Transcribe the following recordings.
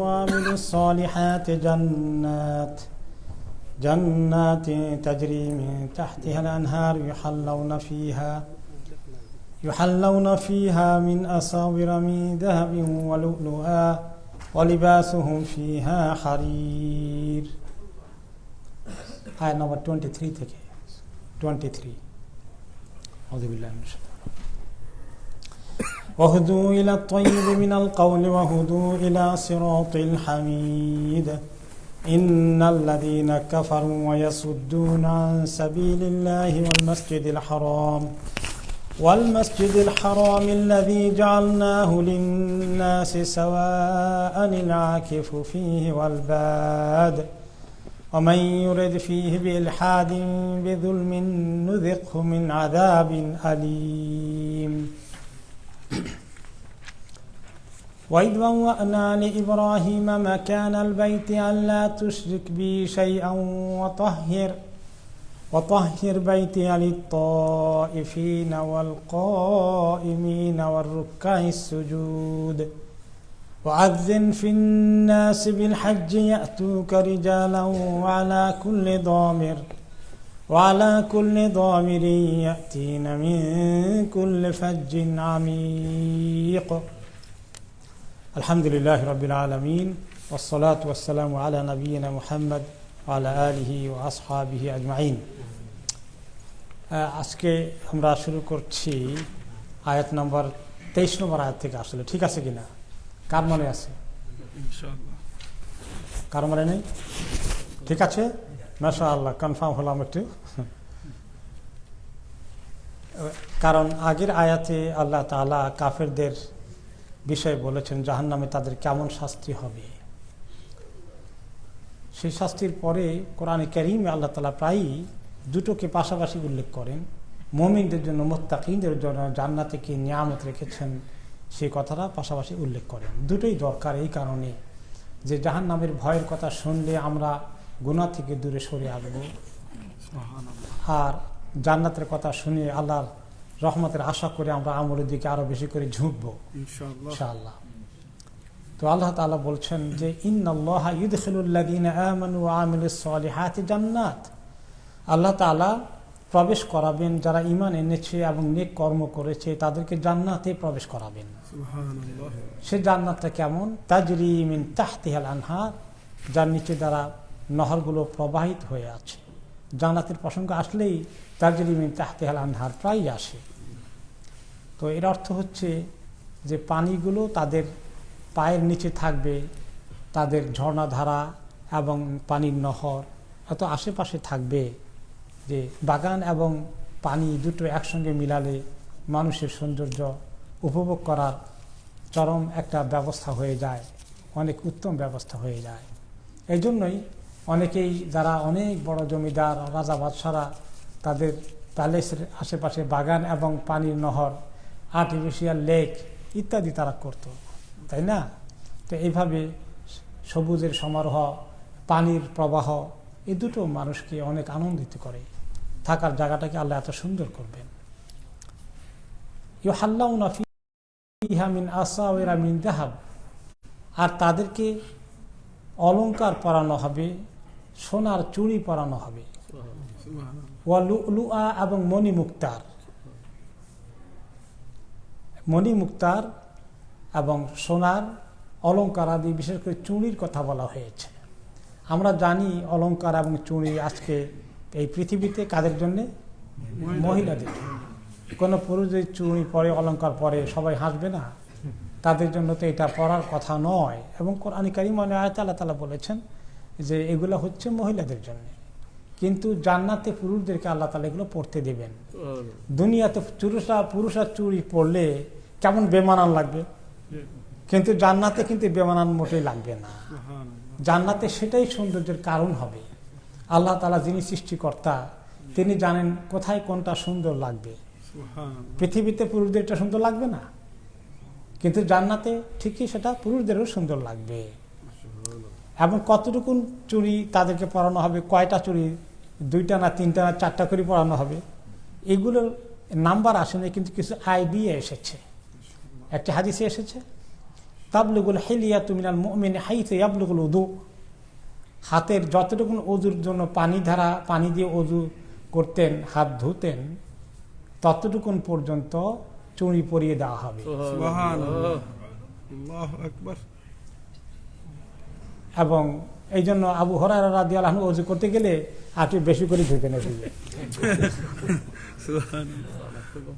وعملوا الصالحات جنات تجري من تحتها الأنهار يحلون فيها من أساور من ذهب ولؤلؤا ولباسهم فيها حرير. آية نمبر 23 থেকে 23. أعوذ بالله من الشيطان. وهدوا إلى الطيب من القول وهدوا إلى صراط الحميد إن الذين كفروا ويصدون عن سبيل الله والمسجد الحرام الذي جعلناه للناس سواء العاكف فيه والباد ومن يرد فيه بإلحاد بظلم نذقه من عذاب أليم. وإذ بوأنا لإبراهيم مكان البيت ألا تشرك بي شيئا وطهر بيتي للطائفين والقائمين والركع السجود وأذن في الناس بالحج يأتوك رجالا وعلى كل ضامر يأتين من كل فج عميق. الحمد لله رب العالمين والصلاة والسلام على نبينا محمد وعلى آله وأصحابه أجمعين. আজকে আমরা শুরু করছি আয়াত নম্বর 23 নম্বর আয়াত থেকে। আসলে ঠিক আছে কিনা, কার মনে আছে? ইনশাআল্লাহ। কার মনে নেই? ঠিক আছে, মাশাআল্লাহ, কনফার্ম হলাম একটু। কারণ আগের আয়াতে আল্লাহ তাআলা কাফেরদের বিষয়ে বলেছেন জাহান্নামে তাদের কেমন শাস্তি হবে। সেই শাস্তির পরে কোরআনে কারীমে আল্লাহ তাআলা প্রায়ই দুটোকে পাশাপাশি উল্লেখ করেন। মুমিনদের জন্য, মুত্তাকিনদের জন্য জান্নাতে কি নিয়ামত রেখেছেন সেই কথাটা পাশাপাশি উল্লেখ করেন। দুটোই দরকার এই কারণে যে জাহান্নামের ভয়ের কথা শুনলে আমরা গুনাহ থেকে দূরে সরে আসব, আর জান্নাতের কথা শুনে আল্লাহর রহমতের আশা করে আমরা আমলের দিকে আরো বেশি করে ঝুঁকবো ইনশাআল্লাহ। তো আল্লাহ তাআলা বলছেন যে ইন্নাল্লাহা ইউদখিলুল্লাযীনা আমানু ওয়া আমিলুস সালিহাতি জান্নাত। আল্লাহ তাআলা প্রবেশ করাবেন যারা ঈমান এনেছে এবং নেক কর্ম করেছে তাদেরকে জান্নাতে প্রবেশ করাবেন। সুবহানাল্লাহ। সে জান্নাতটা কেমন? তাজরি মিন তাহতিহাল আনহার, যার নিচে দ্বারা নহরগুলো প্রবাহিত হয়ে আছে। জান্নাতের প্রসঙ্গ আসলেই তাজরি মিন তাহতিহাল আনহার প্রায় আসে। তো এর অর্থ হচ্ছে যে পানিগুলো তাদের পায়ের নিচে থাকবে, তাদের ঝর্ণাধারা এবং পানির নহর এত আশেপাশে থাকবে যে বাগান এবং পানি দুটো একসঙ্গে মিলালে মানুষের সৌন্দর্য উপভোগ করার চরম একটা ব্যবস্থা হয়ে যায়, অনেক উত্তম ব্যবস্থা হয়ে যায়। এই জন্যই অনেকেই যারা অনেক বড় জমিদার, রাজা বাদশারা তাদের প্যালেসের আশেপাশে বাগান এবং পানির নহর, আর্টিফিশিয়াল লেক ইত্যাদি তারা করত, তাই না? তো এইভাবে সবুজের সমারোহ, পানির প্রবাহ, এই দুটো মানুষকে অনেক আনন্দিত করে। থাকার জায়গাটাকে আল্লাহ এত সুন্দর করবেন। ইউহাল্লাউনা ফিহা মিন আসাওয়িরা মিন যাহাব, আর তাদেরকে অলংকার পরানো হবে, সোনার চুড়ি পরানো হবে। ওয়া লুআলুআ, এবং মণিমুক্তার এবং সোনার অলংকার আদি, বিশেষ করে চুড়ির কথা বলা হয়েছে। আমরা জানি অলংকার এবং চুড়ি আজকে এই পৃথিবীতে কাদের জন্যে? মহিলাদের। কোনো পুরুষ যদি চুড়ি পরে, অলংকার পরে, সবাই হাসবে না? তাদের জন্য তো এটা পরার কথা নয়। এবং কোরআনে কারীমে আয়াতে আল্লাহ তাআলা বলেছেন যে এগুলো হচ্ছে মহিলাদের জন্য, কিন্তু জান্নাতে পুরুষদেরকে আল্লাহ তাআলা এগুলো পরতে দেবেন। দুনিয়াতে পুরুষরা চুড়ি পরলে কেমন বেমানান লাগবে, কিন্তু জান্নাতে কিন্তু বেমানান মোটেই লাগবে না। জান্নাতে সেটাই সৌন্দর্যের কারণ হবে। আল্লাহ তাআলা যিনি সৃষ্টিকর্তা তিনি জানেন কোথায় কোনটা সুন্দর লাগবে। পৃথিবীতে পুরুষদের এটা সুন্দর লাগবে না, কিন্তু জান্নাতে ঠিকই সেটা পুরুষদেরও সুন্দর লাগবে। এবং কতটুকু চুড়ি তাদেরকে পরানো হবে, কয়টা চুড়ি, 2টা না 3টা না 4টা করে পরানো হবে, এগুলোর নাম্বার আসেনি, কিন্তু কিছু আইডিয়া এসেছে। একটা হাদিসে এসেছে তাবলুগুল হিলিয়াতু মিনাল মুমিন হাইথু ইয়াবলুগুল উযু, হাতের যতটুকু অজুর জন্য পানি দিয়ে অজু করতেন, হাত ধুতেন, ততটুকুন পর্যন্ত চুড়ি পরিয়ে দেওয়া হবে। এবং এই জন্য আবু হুরায়রা রাদিয়াল্লাহু আনহু অজু করতে গেলে একটু বেশি করে ধুতেন।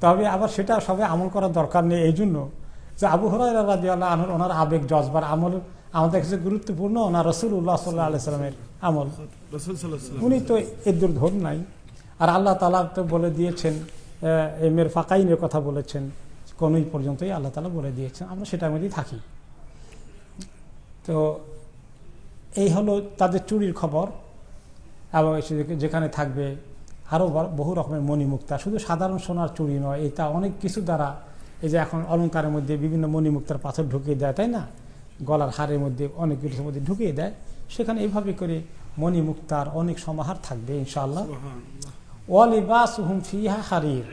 তবে আবার সেটা সবাই আমল করার দরকার নেই, এই জন্য যে আবু হুরায়রা রাদিয়াল্লাহু আনহু ওনার আবেগ জজবার আমল আমাদের কাছে গুরুত্বপূর্ণ না রাসূলুল্লাহ সাল্লাল্লাহু আলাইহি সাল্লামের আমল। উনি তো এদুর ধর নাই। আর আল্লাহ তাআলা তো বলে দিয়েছেন, এমের ফাকাইনের কথা বলেছেন, কোনই পর্যন্তই আল্লাহ তাআলা বলে দিয়েছেন, আমরা সেটার মধ্যেই থাকি। তো এই হলো তাদের চুরির খবর। এবং যেখানে থাকবে আরও বহু রকমের মণিমুক্তা, শুধু সাধারণ সোনার চুরি নয়, এটা অনেক কিছু দ্বারা, এই যে এখন অলঙ্কারের মধ্যে বিভিন্ন মণিমুক্তার পাথর ঢুকিয়ে দেয়, তাই না, গলার হারের মধ্যে অনেক কিছুর মধ্যে ঢুকিয়ে দেয়, সেখানে এইভাবে করে মণিমুক্তার অনেক সমাহার থাকবে ইনশাআল্লাহ। ওয়ালিবাসুহুম ফিহা হারির,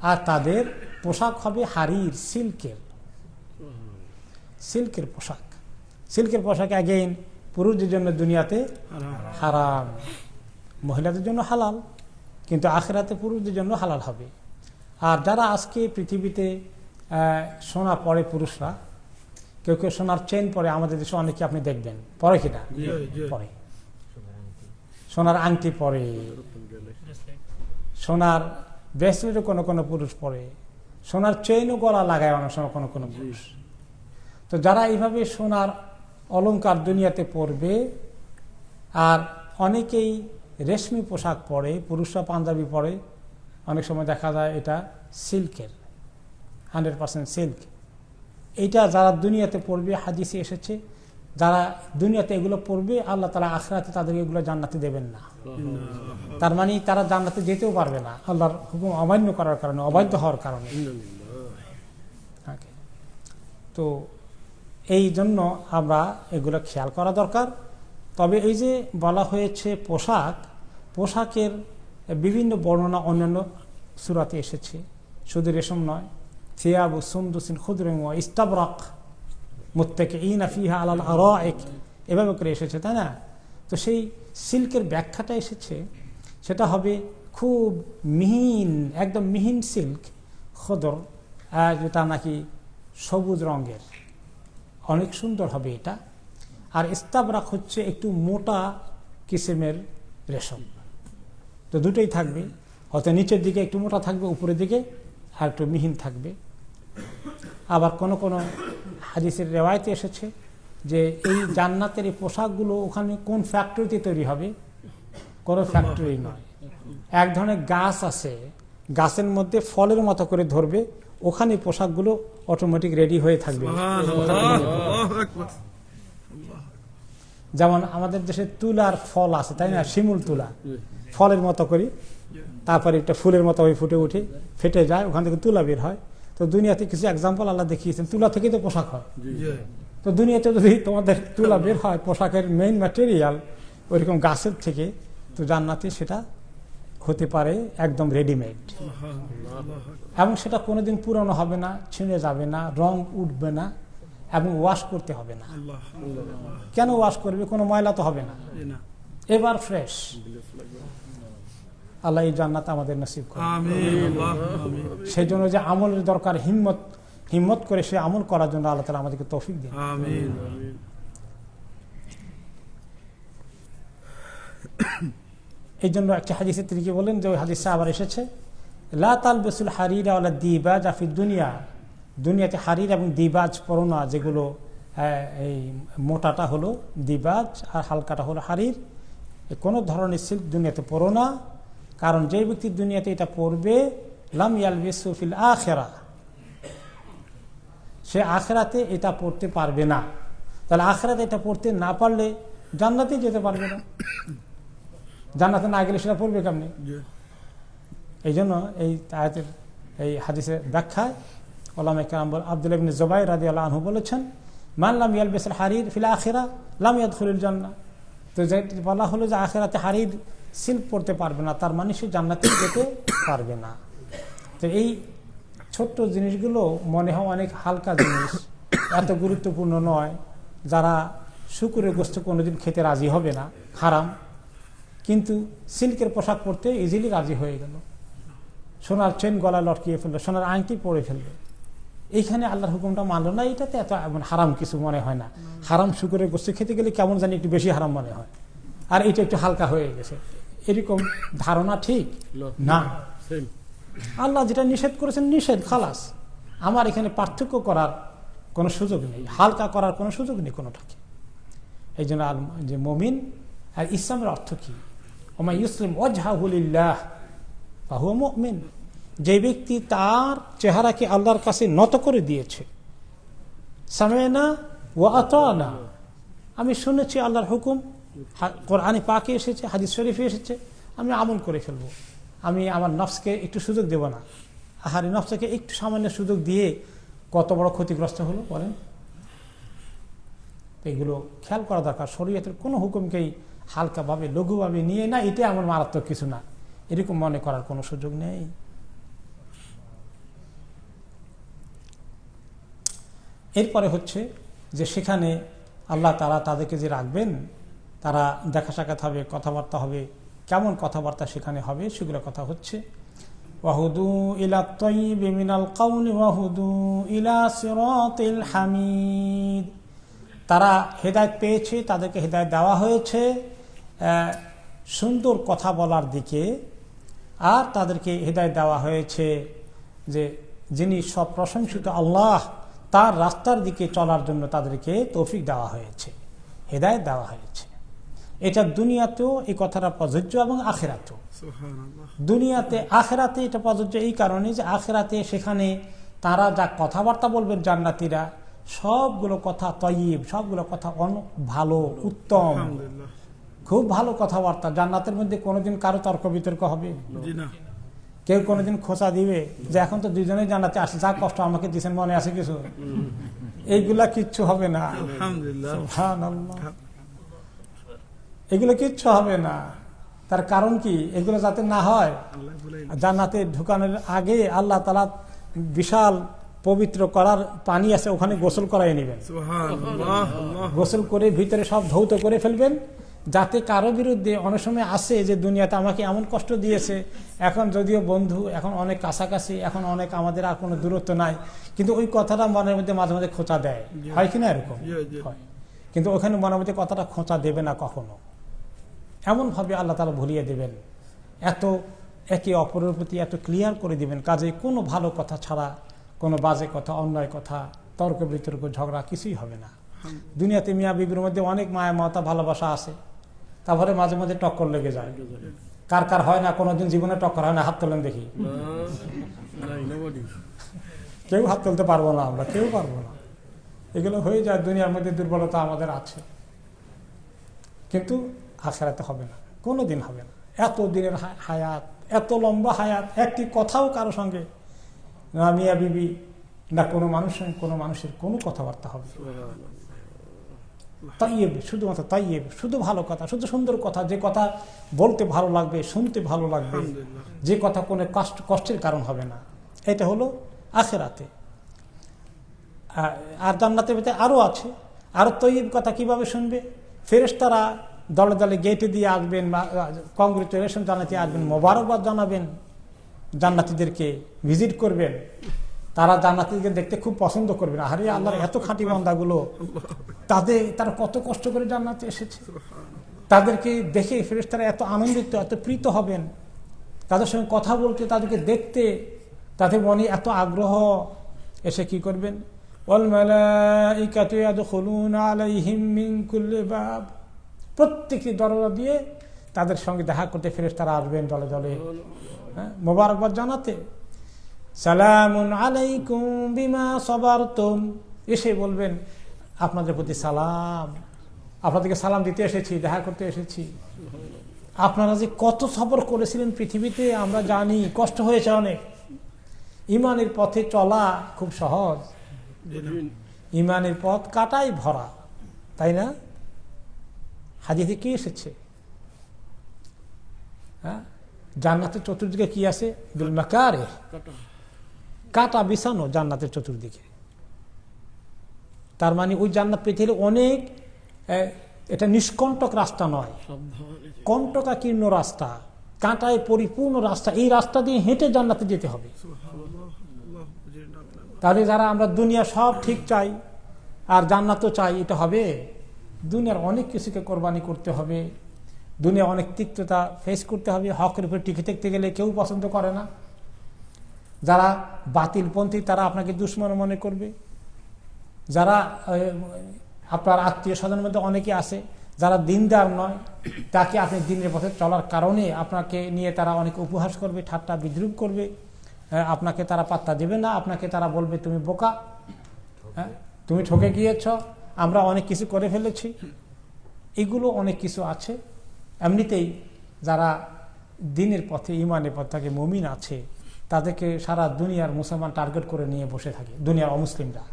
আর তাদের পোশাক হবে হারির, সিল্কের পোশাক। সিল্কের পোশাক অ্যাগেইন পুরুষদের জন্য দুনিয়াতে হারাম, মহিলাদের জন্য হালাল, কিন্তু আখিরাতে পুরুষদের জন্য হালাল হবে। আর যারা আজকে পৃথিবীতে সোনা পরে পুরুষরা, কেউ কেউ সোনার চেন পরে, আমাদের দেশে অনেকে আপনি দেখবেন পরে, কিনা পরে, সোনার আংটি পরে, সোনার ব্রেসলেটও কোনো কোনো পুরুষ পরে, সোনার চেইনও গলা লাগায় অনেক সময় কোনো কোনো পুরুষ। তো যারা এইভাবে সোনার অলংকার দুনিয়াতে পরবে, আর অনেকেই রেশমি পোশাক পরে, পুরুষরা পাঞ্জাবি পরে, অনেক সময় দেখা যায় এটা সিল্কের, 100% সিল্ক। এইটা যারা দুনিয়াতে পড়বে, হাদিসে এসেছে, যারা দুনিয়াতে এগুলো পড়বে আল্লাহ তাআলা আখিরাতে তাদেরকে এগুলো জান্নাতে দেবেন না। তার মানে তারা জান্নাতে যেতেও পারবে না আল্লাহর হুকুম অমান্য করার কারণে, অবাধ্য হওয়ার কারণে। তো এই জন্য আমরা এগুলো খেয়াল করা দরকার। তবে এই যে বলা হয়েছে পোশাকের বিভিন্ন বর্ণনা অন্যান্য সূরাতে এসেছে, শুধু রেশম নয়, থিয়াবু সুন্দুসিন খুদরিন ওয়া ইস্তাবরাক মুত্তাকিইনা ফিহা আলাল আরাইক, এভাবে করে এসেছে, তাই না। তো সেই সিল্কের ব্যাখ্যাটা এসেছে, সেটা হবে খুব মিহিন, একদম মিহিন সিল্ক, খদর, যেটা নাকি সবুজ রঙের, অনেক সুন্দর হবে এটা। আর ইস্তাবরাক হচ্ছে একটু মোটা কিসিমের রেশম। তো দুটোই থাকবে, হয়তো নিচের দিকে একটু মোটা থাকবে, উপরের দিকে আর একটু মিহিন থাকবে। আবার কোনো কোনো হাদিসের রেওয়ায়েতে এসেছে যে এই জান্নাতের এই পোশাকগুলো ওখানে কোন ফ্যাক্টরিতে তৈরি হবে, কোনো ফ্যাক্টরি নয়, এক ধরনের গাছ আছে, গাছের মধ্যে ফলের মতো করে ধরবে, ওখানে পোশাকগুলো অটোমেটিক রেডি হয়ে থাকবে। যেমন আমাদের দেশে তুলার ফল আছে, তাই না, শিমুল তুলা, ফলের মতো করে, তারপরে একটা ফুলের মতো হয়ে ফুটে উঠে ফেটে যায়, ওখান থেকে তুলা বের হয়। তো দুনিয়াতে কিছু এক্সাম্পল আল্লাহ দেখিয়েছেন, তুলা থেকেই তো পোশাক হয়। তো দুনিয়াতে যদি তোমাদের তুলা বের হয়, পোশাকের মেইন ম্যাটেরিয়াল ওইরকম গাছের থেকে, তো জান্নাতে সেটা হতে পারে একদম রেডিমেড, এবং সেটা কোনোদিন পুরনো হবে না, ছিঁড়ে যাবে না, রং উঠবে না, এবং ওয়াশ করতে হবে না। কেন ওয়াশ করবে, কোনো ময়লা তো হবে না, এবার ফ্রেশ। আল্লাহ এই জান্নাত আমাদের নসিব করে। সেই জন্য যে আমলের দরকার, হিম্মত করে সে আমল করার জন্য আল্লাহ তাআলা আমাদেরকে তৌফিক দিন। এই জন্য একটা হাদিসে তিনি কি বলেন, যে ওই হাদিসে আবার এসেছে, লা তালবিসুল হারিরা ওয়ালা দিবাজ ফিদ দুনিয়া, দুনিয়াতে হারির এবং দিবাজ পরো না, যেগুলো এই মোটাটা হলো দিবাজ আর হালকাটা হলো হারির, কোনো ধরনের সিল্ক দুনিয়াতে পরো না, কারণ যে ব্যক্তি দুনিয়াতে এটা পরবে, লাম ইয়ালবিসু ফিল আখিরা, সে আখিরাতে এটা পড়তে পারবে না। তাহলে আখিরাতে এটা পড়তে না পারলে জান্নাতে যেতে পারবে না, জান্নাতে না গেলে সেটা পড়বে কেমনি? এই জন্য এই আয়াতের এই হাদিসের ব্যাখ্যায় ওলামা কেরাম আব্দুল্লাহ ইবনে জুবাইর রাদিয়াল্লাহু আনহু বলেছেন, মান লাম ইয়ালবিসুল হারির ফিল আখিরা লাম ইয়াদখুলুল জান্নাহ। তো যে বলা হলো যে আখিরাতে হারির সিল্ক পড়তে পারবে না, তার মানে সে জান্নাতে যেতে পারবে না। তো এই ছোট্ট জিনিসগুলো মনে হয় অনেক হালকা জিনিস, এত গুরুত্বপূর্ণ নয়, যারা শুকুরের গোশত কোনোদিন খেতে রাজি হবে না, হারাম, কিন্তু সিল্কের পোশাক পরতে ইজিলি রাজি হয়ে গেল, সোনার চেন গলা লটকিয়ে ফেললো, সোনার আংটি পরে ফেললো, এইখানে আল্লাহর হুকুমটা মানলো না, এটাতে এত হারাম কিছু মনে হয় না। হারাম শুকুরের গোশত খেতে গেলে কেমন জানি একটু বেশি হারাম মনে হয়, আর এটা একটু হালকা হয়ে গেছে, এরকম ধারণা ঠিক না। আল্লাহ যেটা নিষেধ করেছেন নিষেধ, খালাস। আমার এখানে পার্থক্য করার কোনো সুযোগ নেই, হালকা করার কোনো সুযোগ নেই কোনোটাকে। এই জন্য যে মুমিন আর ইসলামের অর্থ কি? ওমা ইউসলিম ওয়াজহাহু লিল্লাহ ফাহুয়া মুমিন, যে ব্যক্তি তার চেহারাকে আল্লাহর কাছে নত করে দিয়েছে, সামি'না ওয়া আতা'না, আমি শুনেছি আল্লাহর হুকুম, কোরআনে পাকে এসেছে, হাদিস শরীফে এসেছে, আমি আমল করে ফেলবো, আমি আমার নফসকে একটু সুযোগ দেব না। আহারি নফসকে একটু সামান্য সুযোগ দিয়ে কত বড় ক্ষতিগ্রস্ত হলো বলেন। এগুলো খেয়াল করা দরকার। শরীয়তের কোনো হুকুমকেই হালকাভাবে লঘুভাবে নিয়ে না, এটা আমার মারাত্মক কিছু না, এরকম মনে করার কোনো সুযোগ নেই। এরপরে হচ্ছে যে সেখানে আল্লাহ তাআলা তাদেরকে যে রাখবেন, তারা দেখা সাক্ষাৎ হবে, কথাবার্তা হবে, কেমন কথাবার্তা সেখানে হবে সেগুলো কথা হচ্ছে ওয়াহুদু ইলা তাইয়্যিবি মিনাল কাওলি ওয়াহুদু ইলা সিরাতিল হামিদ। তারা হেদায়েত পেয়েছে, তাদেরকে হেদায়েত দেওয়া হয়েছে সুন্দর কথা বলার দিকে, আর তাদেরকে হেদায়েত দেওয়া হয়েছে যে যিনি সব প্রশংসিত আল্লাহ, তার রাস্তার দিকে চলার জন্য তাদেরকে তৌফিক দেওয়া হয়েছে, হেদায়েত দেওয়া হয়েছে। এটা দুনিয়াতেও এই কথাটা প্রযোজ্য এবং আখিরাতেও। দুনিয়াতে আখিরাতে এটা প্রযোজ্য এই কারণে যে আখিরাতে সেখানে তারা যা কথাবার্তা বলবেন জান্নাতীরা, সবগুলো কথা তয়্যিব, সবগুলো কথা ভালো, উত্তম, খুব ভালো কথাবার্তা। জান্নাতের মধ্যে কোনোদিন কারো তর্ক বিতর্ক হবে না, কেউ কোনোদিন খোঁচা দিবে যে এখন তো দুইজনেই জান্নাতে আসে, যা কষ্ট আমাকে দিচ্ছেন মনে আছে কিছু, এইগুলা কিচ্ছু হবে না। সুবহানাল্লাহ, এগুলো কিচ্ছু হবে না। তার কারণ কি? এগুলো যাতে না হয়, জান্নাতে ঢুকানোর আগে আল্লাহ তাআলা বিশাল পবিত্র করার পানি আছে, ওখানে গোসল করাই নেবেন, গোসল করে ভিতরে সব ধৌত করে ফেলবেন, যাতে কারো বিরুদ্ধে অনেক সময় আসে যে দুনিয়াতে আমাকে এমন কষ্ট দিয়েছে, এখন যদিও বন্ধু, এখন অনেক কাছাকাছি, এখন অনেক আমাদের আর কোনো দূরত্ব নাই, কিন্তু ওই কথাটা মনের মধ্যে মাঝে মাঝে খোঁচা দেয়, হয় কিনা? এরকম হয়, কিন্তু ওখানে মনের মধ্যে কথাটা খোঁচা দেবে না কখনো। এমনভাবে আল্লাহ তাআলা ভুলিয়ে দেবেন, এত একে অপরের প্রতি এত ক্লিয়ার করে দিবেন, কাজে কোনো ভালো কথা ছাড়া কোনো বাজে কথা, অন্যায় কথা, তর্ক বিতর্ক, ঝগড়া কিছুই হবে না। দুনিয়াতে মিয়া বিবির মধ্যে অনেক মায়া মমতা ভালোবাসা আছে, তারপরে মাঝে মাঝে টক্কর লেগে যায়। কার কার হয় না? কোনোদিন জীবনে টক্কর হয় না? হাত তোলেন দেখি। কেউ হাত তুলতে পারবো না, আমরা কেউ পারবো না। এগুলো হয়ে যায়, দুনিয়ার মধ্যে দুর্বলতা আমাদের আছে, কিন্তু আখিরাতে হবে না, কোনোদিন হবে না। এত দিনের হায়াত, এত লম্বা হায়াত, একটি কথাও কারো সঙ্গে, না মিয়া বিবি, না কোনো মানুষের কোনো মানুষের কোনো কথাবার্তা হবে তাইয়েব, শুধুমাত্র তাইয়েব, শুধু ভালো কথা, শুধু সুন্দর কথা, যে কথা বলতে ভালো লাগবে, শুনতে ভালো লাগবে, যে কথা কোনো কষ্টের কারণ হবে না। এটা হলো আখিরাতে। আর জান্নাতের ভিতরে আরো আছে, আরো তৈয়ব কথা কিভাবে শুনবে? ফেরেশতারা দলে দলে গেটে দিয়ে আসবেন, কংগ্রেচুলেশন জানাতে আসবেন, মোবারকবাদ জানাবেন, জান্নাতীদেরকে ভিজিট করবেন, তারা জান্নাতীদেরকে দেখতে খুব পছন্দ করবেন। আরে আল্লাহর এত খাঁটি বান্দাগুলো, তারা কত কষ্ট করে জান্নাতে এসেছে, তাদেরকে দেখে ফেরেশতারা এত আনন্দিত, এত প্রীত হবেন, তাদের সঙ্গে কথা বলতে, তাদেরকে দেখতে তাদের মনে এত আগ্রহ। এসে কি করবেন? ওয়াল মালাইকাতু ইয়াদখুলুনা আলাইহিম মিন কুল্লি বাব, প্রত্যেকটি দরজা দিয়ে তাদের সঙ্গে দেখা করতে ফেরেশতারা আসবেন দলে দলে, মোবারকবাদ জানাতে। সালামুন আলাইকুম বিমা সাবারতুম, এসে বলবেন আপনাদের প্রতি সালাম, আপনাদেরকে সালাম দিতে এসেছি, দেখা করতে এসেছি। আপনারা যে কত সবর করেছিলেন পৃথিবীতে আমরা জানি, কষ্ট হয়েছে অনেক। ইমানের পথে চলা খুব সহজ, ইমানের পথ কাটাই ভরা, তাই না? হাদিসে কি এসেছে? জান্নাতের চতুর্দিকে কি আছে? বিল মাকারিহ, কাটা বিছানো জান্নাতের চতুর্দিকে। তার মানে ওই জান্নাত পেতে হলে অনেক, এটা নিষ্কণ্টক রাস্তা নয়, কণ্টকাকীর্ণ রাস্তা, কাঁটায় পরিপূর্ণ রাস্তা। এই রাস্তা দিয়ে হেঁটে জান্নাতে যেতে হবে। তাহলে যারা আমরা দুনিয়া সব ঠিক চাই আর জান্নাতও চাই, এটা হবে? দুনিয়ার অনেক কিছুকে কোরবানি করতে হবে, দুনিয়া অনেক তিক্ততা ফেস করতে হবে। হকের উপর টিকে থাকতে গেলে কেউ পছন্দ করে না। যারা বাতিলপন্থী তারা আপনাকে দুশ্মন মনে করবে। যারা আপনার আত্মীয় স্বজনের মধ্যে অনেকে আছে যারা দিনদার নয়, তাকে আপনি দিনের পথে চলার কারণে আপনাকে নিয়ে তারা অনেক উপহাস করবে, ঠাট্টা বিদ্রুপ করবে, আপনাকে তারা পাত্তা দেবে না, আপনাকে তারা বলবে তুমি বোকা, তুমি ঠকে গিয়েছ, আমরা অনেক কিছু করে ফেলেছি। এগুলো অনেক কিছু আছে। এমনিতেই যারা দিনের পথে ইমানের পথে থাকে, মুমিন আছে, তাদেরকে সারা দুনিয়ার মুসলমান টার্গেট করে নিয়ে বসে থাকে। দুনিয়ার অমুসলিমরা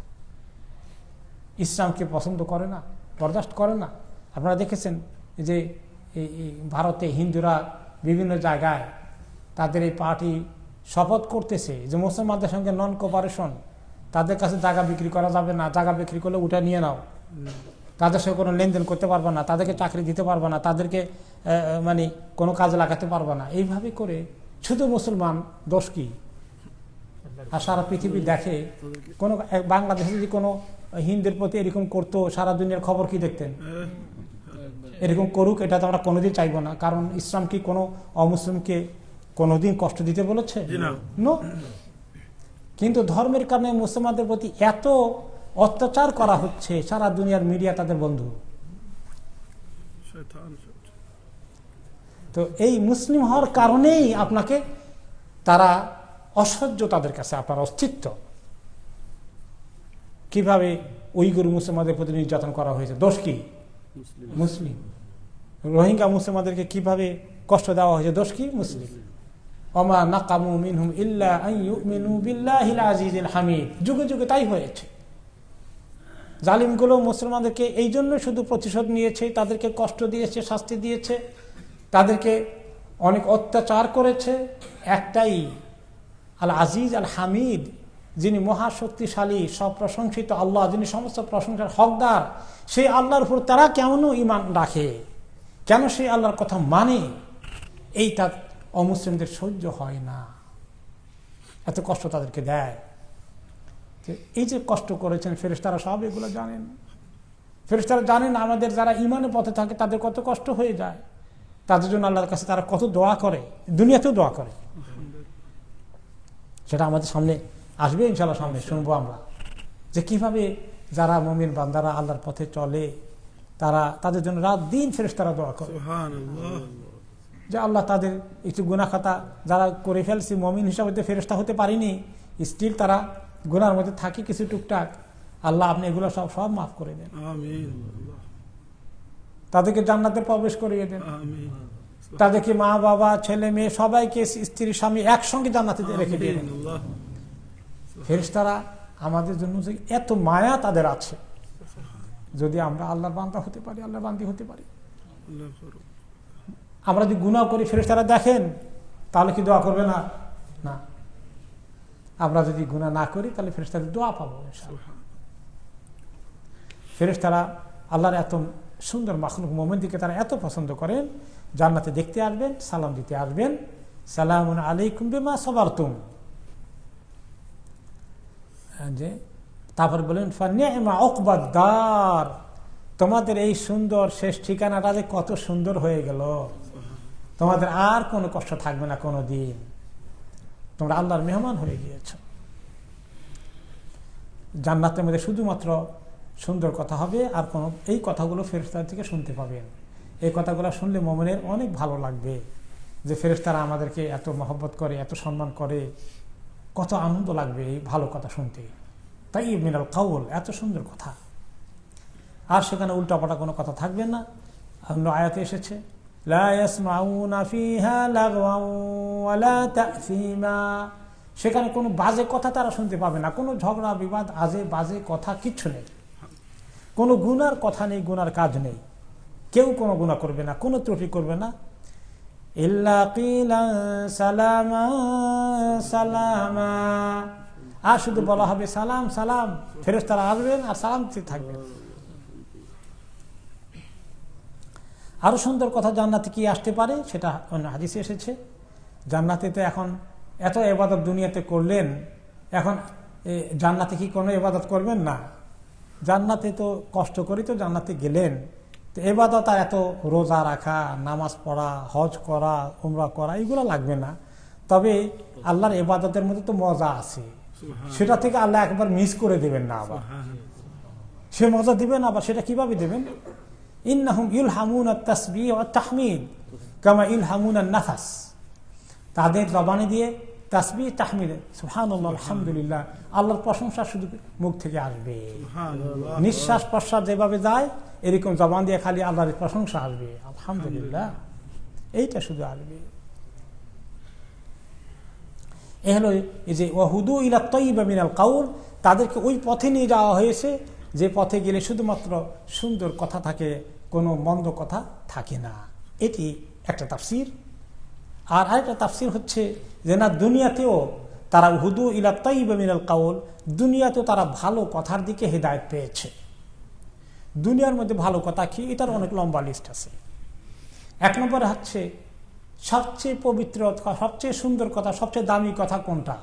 ইসলামকে পছন্দ করে না, বরদাস্ত করে না। আপনারা দেখেছেন যে ভারতে হিন্দুরা বিভিন্ন জায়গায় তাদের এই পার্টি শপথ করতেছে যে মুসলমানদের সঙ্গে নন কোপারেশন, তাদের কাছে জায়গা বিক্রি করা যাবে না, জায়গা বিক্রি করলে ওটা নিয়ে নাও, তাদের সঙ্গে কোনো লেনদেন করতে পারবে না, তাদেরকে চাকরি দিতে পারবে না, তাদেরকে মানে কোনো কাজে লাগাতে পারবে না। এইভাবে করে শুধু মুসলমান দোষ কি? আর সারা পৃথিবী দেখে কোনো বাংলাদেশে যদি কোনো হিন্দুর প্রতি এরকম করতো, সারা দুনিয়ার খবর কি দেখতেন? এরকম করুক, এটা তো আমরা কোনোদিন চাইবো না। কারণ ইসলাম কি কোনো অমুসলিমকে কোনোদিন কষ্ট দিতে বলেছে? নো। কিন্তু ধর্মের কারণে মুসলমানদের প্রতি এত অত্যাচার করা হচ্ছে, সারা দুনিয়ার মিডিয়া তাদের বন্ধু। তো এই মুসলিম হওয়ার কারণেই আপনাকে তারা অসহ্য, তাদের কাছে আপনার অস্তিত্ব। কিভাবে উইগুর মুসলমানদের প্রতি নির্যাতন করা হয়েছে? দোষ কি? মুসলিম। রোহিঙ্গা মুসলমানদেরকে কিভাবে কষ্ট দেওয়া হয়েছে? দোষ কি? মুসলিম। ওমা নাকামু মিনহুম ইল্লা আন ইউমিনু বিল্লাহিল আজিজিল হামিদ। যুগে যুগে তাই হয়েছে। জালিমগুলো মুসলমানদেরকে এই জন্য শুধু প্রতিশোধ নিয়েছে, তাদেরকে কষ্ট দিয়েছে, শাস্তি দিয়েছে, তাদেরকে অনেক অত্যাচার করেছে। একটাই, আল আজিজ আল হামিদ, যিনি মহাশক্তিশালী, সব প্রশংসিত আল্লাহ, যিনি সমস্ত প্রশংসার হকদার, সেই আল্লাহর উপর তারা কেমন ঈমান রাখে, কেন সেই আল্লাহর কথা মানে, এইটা অমুসলিমদের সহ্য হয় না। এত কষ্ট তাদেরকে দেয়। এই যে কষ্ট করেছেন ফেরেশতারা সব এগুলো জানেন। ফেরেশতারা জানেন আমাদের যারা ঈমানের পথে থাকে তাদের কত কষ্ট হয়ে যায়, তাদের জন্য আল্লাহর কাছে তারা কত দোয়া করে, দুনিয়াতেও দোয়া করে। সেটা আমাদের সামনে আসবে ইনশাআল্লাহ, সামনে শুনবো আমরা যে কিভাবে যারা মুমিন বান্দারা আল্লাহর পথে চলে তাদের জন্য রাত দিন ফেরেশতারা দোয়া করে যে আল্লাহ তাদের একটু গুনাহ খাতা যারা করে ফেলছি, মুমিন হিসাবে ফেরেশতা হতে পারিনি, স্টিল তারা গুনার মধ্যে থাকি কিছু টুকটাক, আল্লাহ আপনি এগুলো সব সব মাফ করে দেন, তাদেরকে জান্নাতে প্রবেশ করিয়ে দেন, তাদেরকে মা বাবা ছেলে মেয়ে সবাইকে স্ত্রী স্বামী একসঙ্গে জান্নাতে রেখে দিয়ে দেন। ফেরেশতারা আমাদের জন্য যে এত মায়া তাদের আছে, যদি আমরা আল্লাহর বান্দা হতে পারি, আল্লাহর বান্দি হতে পারি। আমরা যদি গুনাহ করি ফেরেশতারা দেখেন, তাহলে কি দোয়া করবে না? না। আমরা যদি গুনাহ না করি তাহলে ফেরেশতাদের দোয়া পাবো ইনশাআল্লাহ। ফেরেশতারা আল্লাহর এত সুন্দর মাখলুক মুমিনদেরকে তারা এত পছন্দ করেন, জান্নাতে দেখতে আসবেন, সালাম দিতে আসবেন, সালামুন আলাইকুম বিমা সাবারতুম। যে তারপর বলেন ফানি'মা উকবাদ দার, তোমাদের এই সুন্দর শেষ ঠিকানাটা যে কত সুন্দর হয়ে গেল, তোমাদের আর কোনো কষ্ট থাকবে না কোনো দিন, তোমরা আল্লাহর মেহমান হয়ে গিয়েছ। জান্নাতের মধ্যে শুধুমাত্র সুন্দর কথা হবে, আর কোনো এই কথাগুলো ফেরেশতাদের থেকে শুনতে পাবেন। এই কথাগুলো শুনলে মুমিনের অনেক ভালো লাগবে যে ফেরেশতারা আমাদেরকে এত মহব্বত করে, এত সম্মান করে, কত আনন্দ লাগবে এই ভালো কথা শুনতে। তাই মিনাল কাউল, এত সুন্দর কথা। আর সেখানে উল্টাপাল্টা কোনো কথা থাকবে না। অন্য আয়াতে এসেছে লা ইয়াসমাউনা ফিহা লাগওয়ান ওয়ালা তা'সীমা, সেখানে কোনো বাজে কথা তারা শুনতে পাবে না, কোনো ঝগড়া বিবাদ আজে বাজে কথা কিচ্ছু নেই, কোনো গুনার কথা নেই, গুনার কাজ নেই, কেউ কোনো গুনাহ করবে না, কোনো ত্রুটি করবে না। ইল্লা কিলা সালামা সালামা, আর শুধু বলা হবে সালাম সালাম, ফেরেশতারা আসবেন আর সালাম দিতে থাকবেন। আরো সুন্দর কথা জান্নাতে কি আসতে পারে সেটা অন্য হাদিসে এসেছে। জান্নাতে তো এখন এত ইবাদত দুনিয়াতে করলেন, এখন জান্নাতে কি কোনো ইবাদত করবেন না? জান্নাতে তো কষ্ট করে তো জান্নাতে গেলেন, তো ইবাদত আর এত রোজা রাখা, নামাজ পড়া, হজ করা, উমরা করা এগুলো লাগবে না। তবে আল্লাহর ইবাদতের মধ্যে তো মজা আছে, সেটা থেকে আল্লাহ একবার মিস করে দেবেন না, আবার সে মজা দিবেন। আবার সেটা কিভাবে দেবেন? ইন্নাহুম ইলহামুনা তাসবিহ ওয়া তাহমিদ কামা ইলহামুনা নাফাস। তাদের জবানে দিয়ে তাসবিহ তাহমিদ, সুবহানাল্লাহ, আলহামদুলিল্লাহ, আল্লাহর প্রশংসা শুধু মুখ থেকে আসবে। নিঃশ্বাস প্রশ্বাস যেভাবে যায় এরকম জবান দিয়ে খালি আল্লাহর প্রশংসা আসবে, আলহামদুলিল্লাহ, এইটা শুধু আসবে। এ হলো এই যে ওয়াহুদু ইলা তাইয়্যিবা মিনাল কাউল, তাদেরকে ওই পথে নিয়ে যাওয়া হয়েছে যে পথে গেলে শুধুমাত্র সুন্দর কথা থাকে, কোনো মন্দ কথা থাকে না। এটি একটা তাফসীর। আর আরেকটা তাফসীর হচ্ছে যে না, দুনিয়াতেও তারা হুদু ইলা তাইয়্যিবা মিনাল কাউল, দুনিয়াতেও তারা ভালো কথার দিকে হেদায়েত পেয়েছে। দুনিয়ার মধ্যে ভালো কথা কি, এটার অনেক লম্বা লিস্ট আছে। এক নম্বরে হচ্ছে সবচেয়ে পবিত্র, সবচেয়ে সুন্দর কথা, সবচেয়ে দামি কথা কোনটা?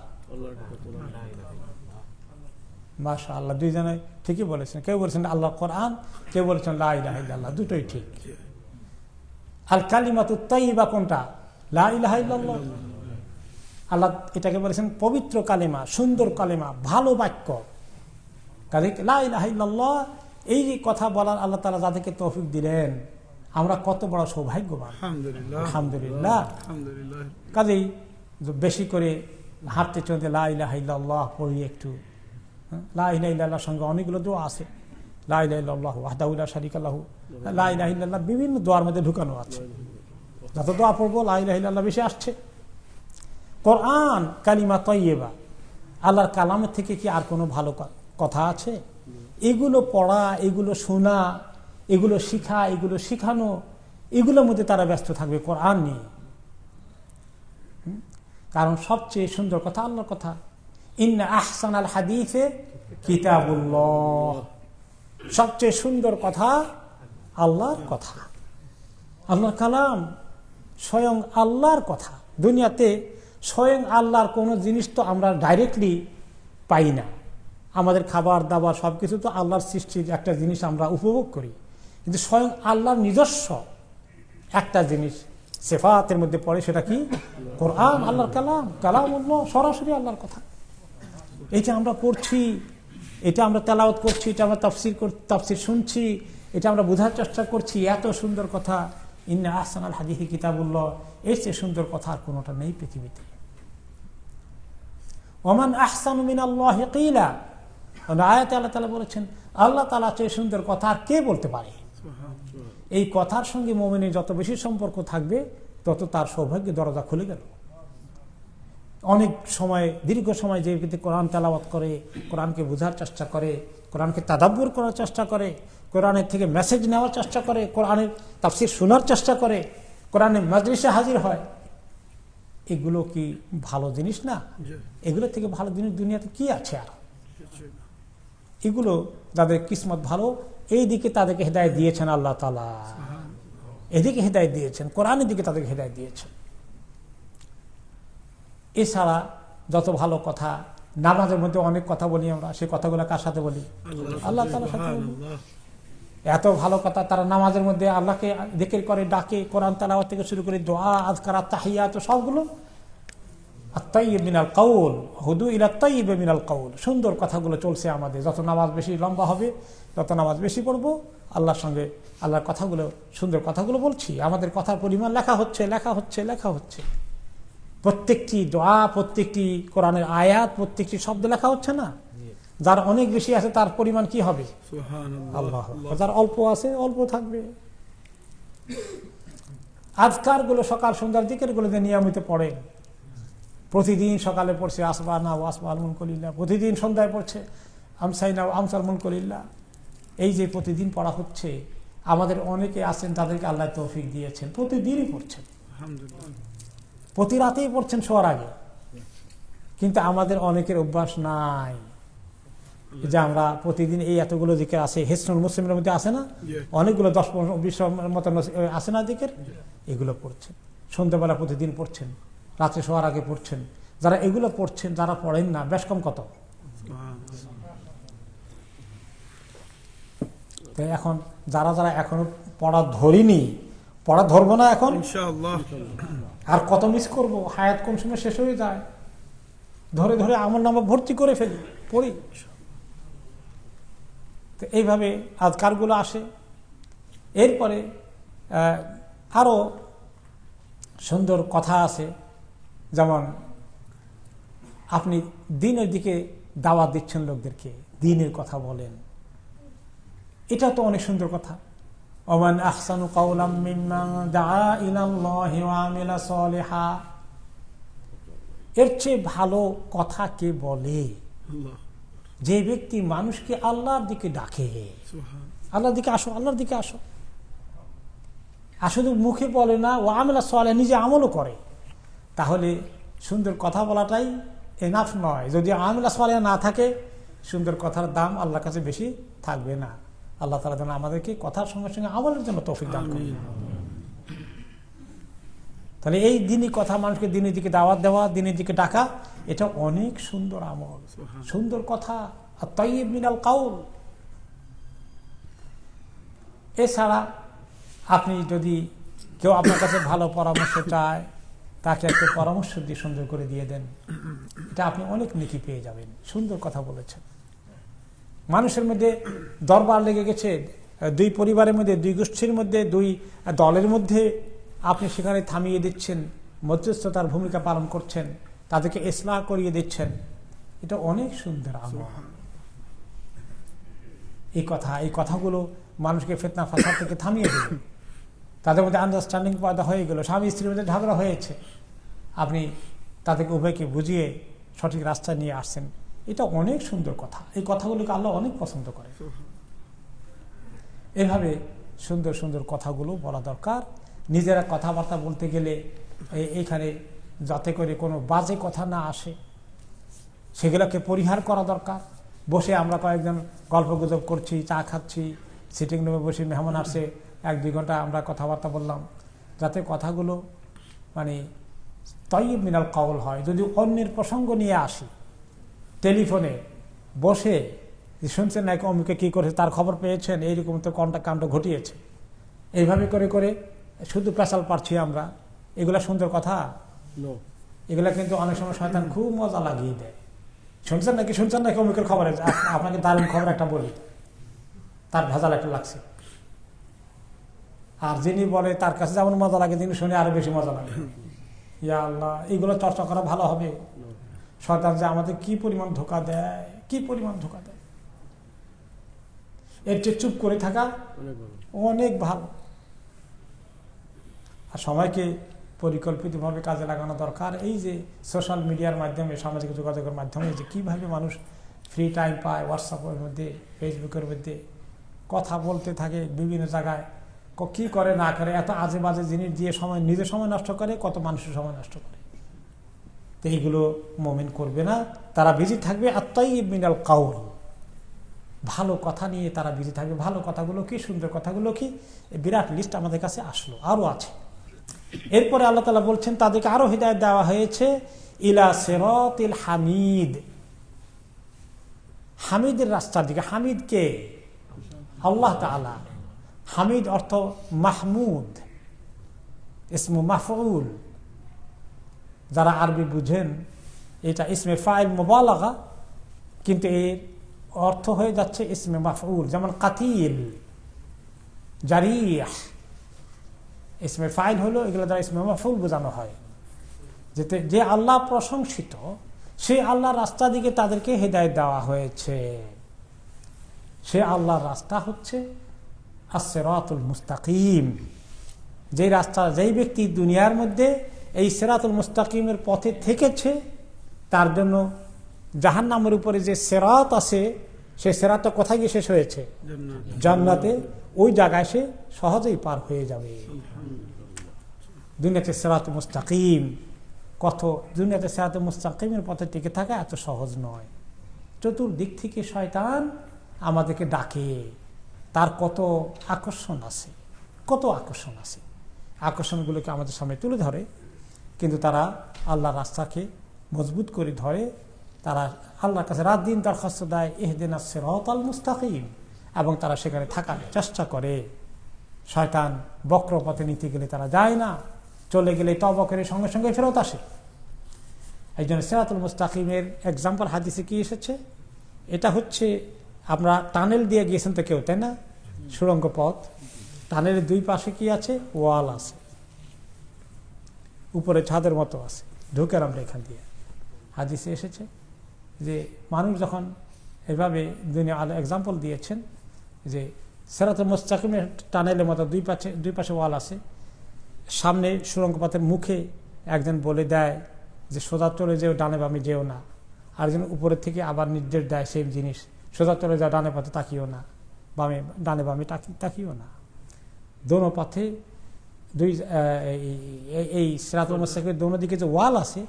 মাশাআল্লাহ, দুইজনে ঠিকই বলেছেন। কেউ বলেছেন আল্লাহ কোরআন, কেউ বলেছেন লা ইলাহা ইল্লাল্লাহ, দুটোই ঠিক। আল কালিমাতুত তাইয়্যিবা কোনটা? লা ইলাহা ইল্লাল্লাহ। আল্লাহ এটাকে বলেছেন পবিত্র কালিমা, সুন্দর কালিমা, ভালো বাক্য। কাজে লা ইলাহা ইল্লাল্লাহ এই কথা বলার আল্লাহ তাআলা যাদেরকে তৌফিক দিলেন, আমরা কত বড় সৌভাগ্যবান, আলহামদুলিল্লাহ। কাজেই বেশি করে হাঁটতে চলতে লা ইলাহা ইল্লাল্লাহ পড়ি একটু। লা ইলাহা ইল্লাল্লাহর সঙ্গে অনেকগুলো দোয়া আছে। লা ইলাহা ইল্লাল্লাহু ওয়াহদাহু লা শারীকা লাহু, লা ইলাহা ইল্লাল্লাহ বিভিন্ন দোয়ার মধ্যে ঢুকানো আছে। যত দোয়া পড়বো লা ইলাহা ইল্লাল্লাহ বেশি আসছে। কোরআন কালিমা তাইয়্যিবা, আল্লাহর কালামের থেকে কি আর কোনো ভালো কথা আছে? এগুলো পড়া, এগুলো শোনা, এগুলো শিখা, এগুলো শিখানো, এগুলোর মধ্যে তারা ব্যস্ত থাকবে কোরআন নিয়ে। কারণ সবচেয়ে সুন্দর কথা আল্লাহর কথা। ইন্না আহসানাল হাদিসে কিতাবুল্লাহ, সবচেয়ে সুন্দর কথা আল্লাহর কথা, আল্লাহর কালাম, স্বয়ং আল্লাহর কথা। দুনিয়াতে স্বয়ং আল্লাহর কোনো জিনিস তো আমরা ডাইরেক্টলি পাই না। আমাদের খাবার দাবার সবকিছু তো আল্লাহর সৃষ্টির একটা জিনিস আমরা উপভোগ করি, কিন্তু স্বয়ং আল্লাহর নিজস্ব একটা জিনিস সিফাতের মধ্যে পড়ে, সেটা কি? কোরআন, আল্লাহর কালাম, কালামুল্লাহ, সরাসরি আল্লাহর কথা। এটা আমরা পড়ছি, এটা আমরা তেলাওয়াত করছি, এটা আমরা তাফসীর শুনছি, এটা আমরা বোঝার চেষ্টা করছি। এত সুন্দর কথা, ইন্না আহসানাল হাদিসি কিতাবুল্লাহ, এর চেয়ে সুন্দর কথা আর কোনোটা নেই পৃথিবীতে। ওমান আহসানু মিনাল্লাহি কিলা, আয়াতে আল্লাহ তাআলা বলেছেন আল্লাহ তাআলা চেয়ে সুন্দর কথা আর কে বলতে পারে? এই কথার সঙ্গে মুমিনের যত বেশি সম্পর্ক থাকবে তত তার সৌভাগ্যের দরজা খুলে গেল। অনেক সময়, দীর্ঘ সময় যে ব্যক্তি কোরআন তেলাওয়াত করে, কোরআনকে বোঝার চেষ্টা করে, কোরআনকে তাদাব্বুর করার চেষ্টা করে, কোরআনের থেকে মেসেজ নেওয়ার চেষ্টা করে, কোরআনের তাফসীর শোনার চেষ্টা করে, কোরআনের মাজলিসে হাজির হয়, এগুলো কি ভালো জিনিস না? এগুলো থেকে ভালো জিনিস দুনিয়াতে কি আছে আর? এগুলো যাদের কিসমত ভালো, এই দিকে তাদেরকে হেদায়েত দিয়েছেন আল্লাহ তাআলা, এদিকে হেদায়েত দিয়েছেন, কোরআনের দিকে তাদেরকে হেদায়েত দিয়েছেন। এছাড়া যত ভালো কথা, নামাজের মধ্যে অনেক কথা বলি আমরা, সেই কথাগুলো কার সাথে বলি? আল্লাহ তাআলার সাথে বলি। এত ভালো কথা, তারা নামাজের মধ্যে আল্লাহকে জিকির করে, ডাকে, কোরআন তেলাওয়াত থেকে শুরু করে দোয়া, আযকার, তাহিয়াত, সবগুলো আত-তাইয়্যিব মিনাল কাউল, হুদু ইলা তাইয়্যিব মিনাল কাউল, সুন্দর কথাগুলো চলছে আমাদের। যত নামাজ বেশি লম্বা হবে, তত নামাজ বেশি পড়বো, আল্লাহর সঙ্গে আল্লাহর কথাগুলো, সুন্দর কথাগুলো বলছি, আমাদের কথার পরিমাণ লেখা হচ্ছে, লেখা হচ্ছে, লেখা হচ্ছে। প্রত্যেকটি দোয়া, প্রত্যেকটি কোরআনের আয়াত, প্রত্যেকটি শব্দ লেখা হচ্ছে না? যার অনেক বেশি আছে তার পরিমাণ কি হবে? আল্লাহ। যার অল্প আছে অল্প থাকবে। আজকার গুলো সকাল সন্ধ্যার দিকের গুলো যে নিয়মিত পড়ে, প্রতিদিন সকালে পড়ছে আসবানা ও আসবাল মুলকুলিল্লাহ, প্রতিদিন সন্ধ্যায় পড়ছে আমসাইনা ও আমসাল মুলকুলিল্লাহ, এই যে প্রতিদিন পড়া হচ্ছে, আমাদের অনেকে আছেন তাদেরকে আল্লাহ তৌফিক দিয়েছেন, প্রতিদিনই পড়ছেন, প্রতি রাতেই পড়ছেন শোয়ার আগে। কিন্তু আমাদের অনেকের অভ্যাস নাই যে আমরা প্রতিদিন এই এতগুলো জিকির আছে, হিসনুল মুসলিমের মধ্যে আছে না, অনেকগুলো 10-20 মতো আছে না জিকির, এগুলো পড়ছেন সন্ধ্যাবেলা প্রতিদিন পড়ছেন, রাত্রে শোয়ার আগে পড়ছেন। যারা এগুলো পড়ছেন, যারা পড়েন না, বেশ কম কত। তো এখন যারা যারা এখনো পড়া ধরিনি, পড়া ধরবো না এখন ইনশাআল্লাহ, আর কত মিস করব, হায়াত কোন সময় শেষ হয়ে যায়, ধরে ধরে আমল নামা ভর্তি করে ফেলি, পড়ি। তো এইভাবে আজকারগুলো আসে। এরপরে আরো সুন্দর কথা আছে, যেমন আপনি দ্বীনের দিকে দাওয়াত দিচ্ছেন লোকদেরকে, দ্বীনের কথা বলেন, এটা তো অনেক সুন্দর কথা। ওমান আহসানু কাওলাম মিম্মান দাআ ইলাল্লাহি ওয়া আমিলা সলিহা, এর চেয়ে ভালো কথা কে বলে যে ব্যক্তি মানুষকে আল্লাহর দিকে ডাকে, আল্লাহর দিকে আসো, আল্লাহর দিকে আসো, আর শুধু মুখে বলে না, ও আমিলা সলিহা, নিজে আমলও করে। তাহলে সুন্দর কথা বলাটাই এনাফ নয়। যদি আমিলা সলিহা না থাকে, সুন্দর কথার দাম আল্লাহর কাছে বেশি থাকবে না। আল্লাহ তাআলা যেন আমাদেরকে কথার সঙ্গে সঙ্গে আমলের জন্য তৌফিক দান করেন। তাহলে এই দিনই কথা, মানুষকে দিনের দিকে দাওয়াত দেওয়া, দিনের দিকে ডাকা, এটা অনেক সুন্দর আমল, সুন্দর কথা। আর তাইয়িব মিনাল কাউল। এছাড়া আপনি যদি কেউ আপনার কাছে ভালো পরামর্শ চায়, তাকে একটা পরামর্শ দিয়ে সুন্দর করে দিয়ে দেন, এটা আপনি অনেক নেকি পেয়ে যাবেন। সুন্দর কথা বলেছেন। মানুষের মধ্যে দরবার লেগে গেছে, দুই পরিবারের মধ্যে, দুই গোষ্ঠীর মধ্যে, দুই দলের মধ্যে, আপনি সেখানে থামিয়ে দিচ্ছেন, মধ্যস্থতার ভূমিকা পালন করছেন, তাদেরকে ইসলাহ করিয়ে দিচ্ছেন, এটা অনেক সুন্দর আমল। এই কথাগুলো মানুষকে ফিতনা ফাসাদ থেকে থামিয়ে দেবে। তাদের মধ্যে আন্ডারস্ট্যান্ডিং পয়দা হয়ে গেল, স্বামী স্ত্রীর মধ্যে ঝগড়া হয়েছে, আপনি তাদেরকে উভয়কে বুঝিয়ে সঠিক রাস্তায় নিয়ে আসছেন, এটা অনেক সুন্দর কথা। এই কথাগুলোকে আল্লাহ অনেক পছন্দ করে। এভাবে সুন্দর সুন্দর কথাগুলো বলা দরকার। নিজেরা কথাবার্তা বলতে গেলে এইখানে যাতে করে কোনো বাজে কথা না আসে, সেগুলোকে পরিহার করা দরকার। বসে আমরা কয়েকজন গল্প গুজব করছি, চা খাচ্ছি, সিটিং রুমে বসে মেহমান আসছে, 1-2 ঘন্টা আমরা কথাবার্তা বললাম, যাতে কথাগুলো মানে তাইয়িব মিনাল কাউল হয়। যদি অন্যের প্রসঙ্গ নিয়ে আসি, টেলিফোনে বসে শুনছেন নাকি অমুকে কী করেছে, তার খবর পেয়েছেন, এইরকম তো কাণ্ড ঘটিয়েছে, এইভাবে করে করে শুধু পেশাল পাচ্ছি আমরা, এগুলা সুন্দর কথা? এগুলা কিন্তু অনেক সময় শয়তান খুব মজা লাগিয়ে দেয়। শুনছেন নাকি অমুকের খবর আছে, আপনাকে দারুণ খবর একটা বলি, তার ভেজাল একটা লাগছে। আর যিনি বলে তার কাছে যেমন মজা লাগে, যিনি শুনে আরো বেশি মজা লাগে। ইয়া আল্লাহ, এইগুলো চর্চা করা ভালো হবে? শয়তান যে আমাদের কি পরিমাণ ধোঁকা দেয়, কি পরিমাণ ধোঁকা দেয়। এর চেয়ে চুপ করে থাকা অনেক ভালো। আর সময়কে পরিকল্পিতভাবে কাজে লাগানো দরকার। এই যে সোশ্যাল মিডিয়ার মাধ্যমে, সামাজিক যোগাযোগের মাধ্যমে যে কীভাবে মানুষ ফ্রি টাইম পায়, হোয়াটসঅ্যাপের মধ্যে, ফেসবুকের মধ্যে কথা বলতে থাকে, বিভিন্ন জায়গায় কি করে না করে, এত আজে বাজে জিনিস দিয়ে সময়, নিজের সময় নষ্ট করে, কত মানুষের সময় নষ্ট করে। তো এইগুলো মুমিন করবে না, তারা বিজি থাকবে আত-তাইয়িব মিনাল কাউল, ভালো কথা নিয়ে তারা বিজি থাকবে। ভালো কথাগুলো কি, সুন্দর কথাগুলো কি, বিরাট লিস্ট আমাদের কাছে আসলো, আরো আছে। এরপরে আল্লাহ তাআলা বলছেন তাদেরকে আরো হিদায়াত দেওয়া হয়েছে, ইলা সিরাতিল হামিদ, হামিদের রাস্তার দিকে। হামিদ কে? আল্লাহ তাআলা। হামিদ অর্থ মাহমুদ, ইসমু মাফউল। যারা আরবি বুঝেন, এটা ইসমে ফাইল মুবালাগা, কিন্তু এর অর্থ হয়ে যাচ্ছে ইসমে মাফউল। যেমন কাতিল, জারিহ, ইসমে ফাইল হলো, এগুলো দ্বারা ইসমে মাফউল বোঝানো হয়। যে আল্লাহ প্রশংসিত, সেই আল্লাহর রাস্তা দিকে তাদেরকে হেদায়েত দেওয়া হয়েছে। সে আল্লাহর রাস্তা হচ্ছে আস-সিরাতুল মুস্তাকিম। যে রাস্তা, যেই ব্যক্তি দুনিয়ার মধ্যে এই সিরাতুল মুস্তাকিমের পথে থেকেছে, তার জন্য জাহান্নামের উপরে যে সিরাত আছে, সেই সিরাতটা কোথায় গিয়ে শেষ হয়েছে? জান্নাতে। ওই জায়গায় সে সহজেই পার হয়ে যাবে। দুনিয়াতে সিরাতুল মুস্তাকিম, কত দুনিয়াতে সিরাতুল মুস্তাকিমের পথে টিকে থাকা এত সহজ নয়। চতুর্দিক থেকে শয়তান আমাদেরকে ডাকে, তার কত আকর্ষণ আছে, কত আকর্ষণ আছে, আকর্ষণগুলোকে আমাদের সামনে তুলে ধরে, কিন্তু তারা আল্লাহর রাস্তাকে মজবুত করে ধরে। তারা আল্লাহর কাছে রাত দিন দরখাস্ত দেয়, ইহদিনাস সিরাতাল মুস্তাকিম, এবং তারা সেখানে থাকার চেষ্টা করে। শয়তান বক্র পথে নিতে গেলে তারা যায় না, চলে গেলে তওবা করে সঙ্গে সঙ্গে ফেরত আসে। এই জন্য সিরাতুল মুস্তাকিমের এক্সাম্পল হাদিসে কি এসেছে, এটা হচ্ছে আমরা টানেল দিয়ে গিয়েছেন তো কেউ, তাই না? সুড়ঙ্গ পথ, টানেলের দুই পাশে কি আছে? ওয়াল আছে, উপরে ছাদের মতো আছে, ঢুকের আমরা এখান দিয়ে। হাদিসে এসেছে যে মানুষ যখন এভাবে দুনিয়া আলো এক্সাম্পল দিয়েছেন যে সিরাতুল মুস্তাকিমের টানেলের মতো দুই পাশে ওয়াল আছে, সামনে সুড়ঙ্গ পথের মুখে একজন বলে দেয় যে সোজা চলে যেও, ডানে বামে যেও না। আরেকজন উপরের থেকে আবার নির্দেশ দেয় সেই জিনিস, সোজা চলে যাও, ডানে পথে তাকিও না, ডানে বামে তাকিও না। দোনো পথে এই সিরাতুল মুস্তাকিমের দোনো দিকে যে ওয়াল আছে,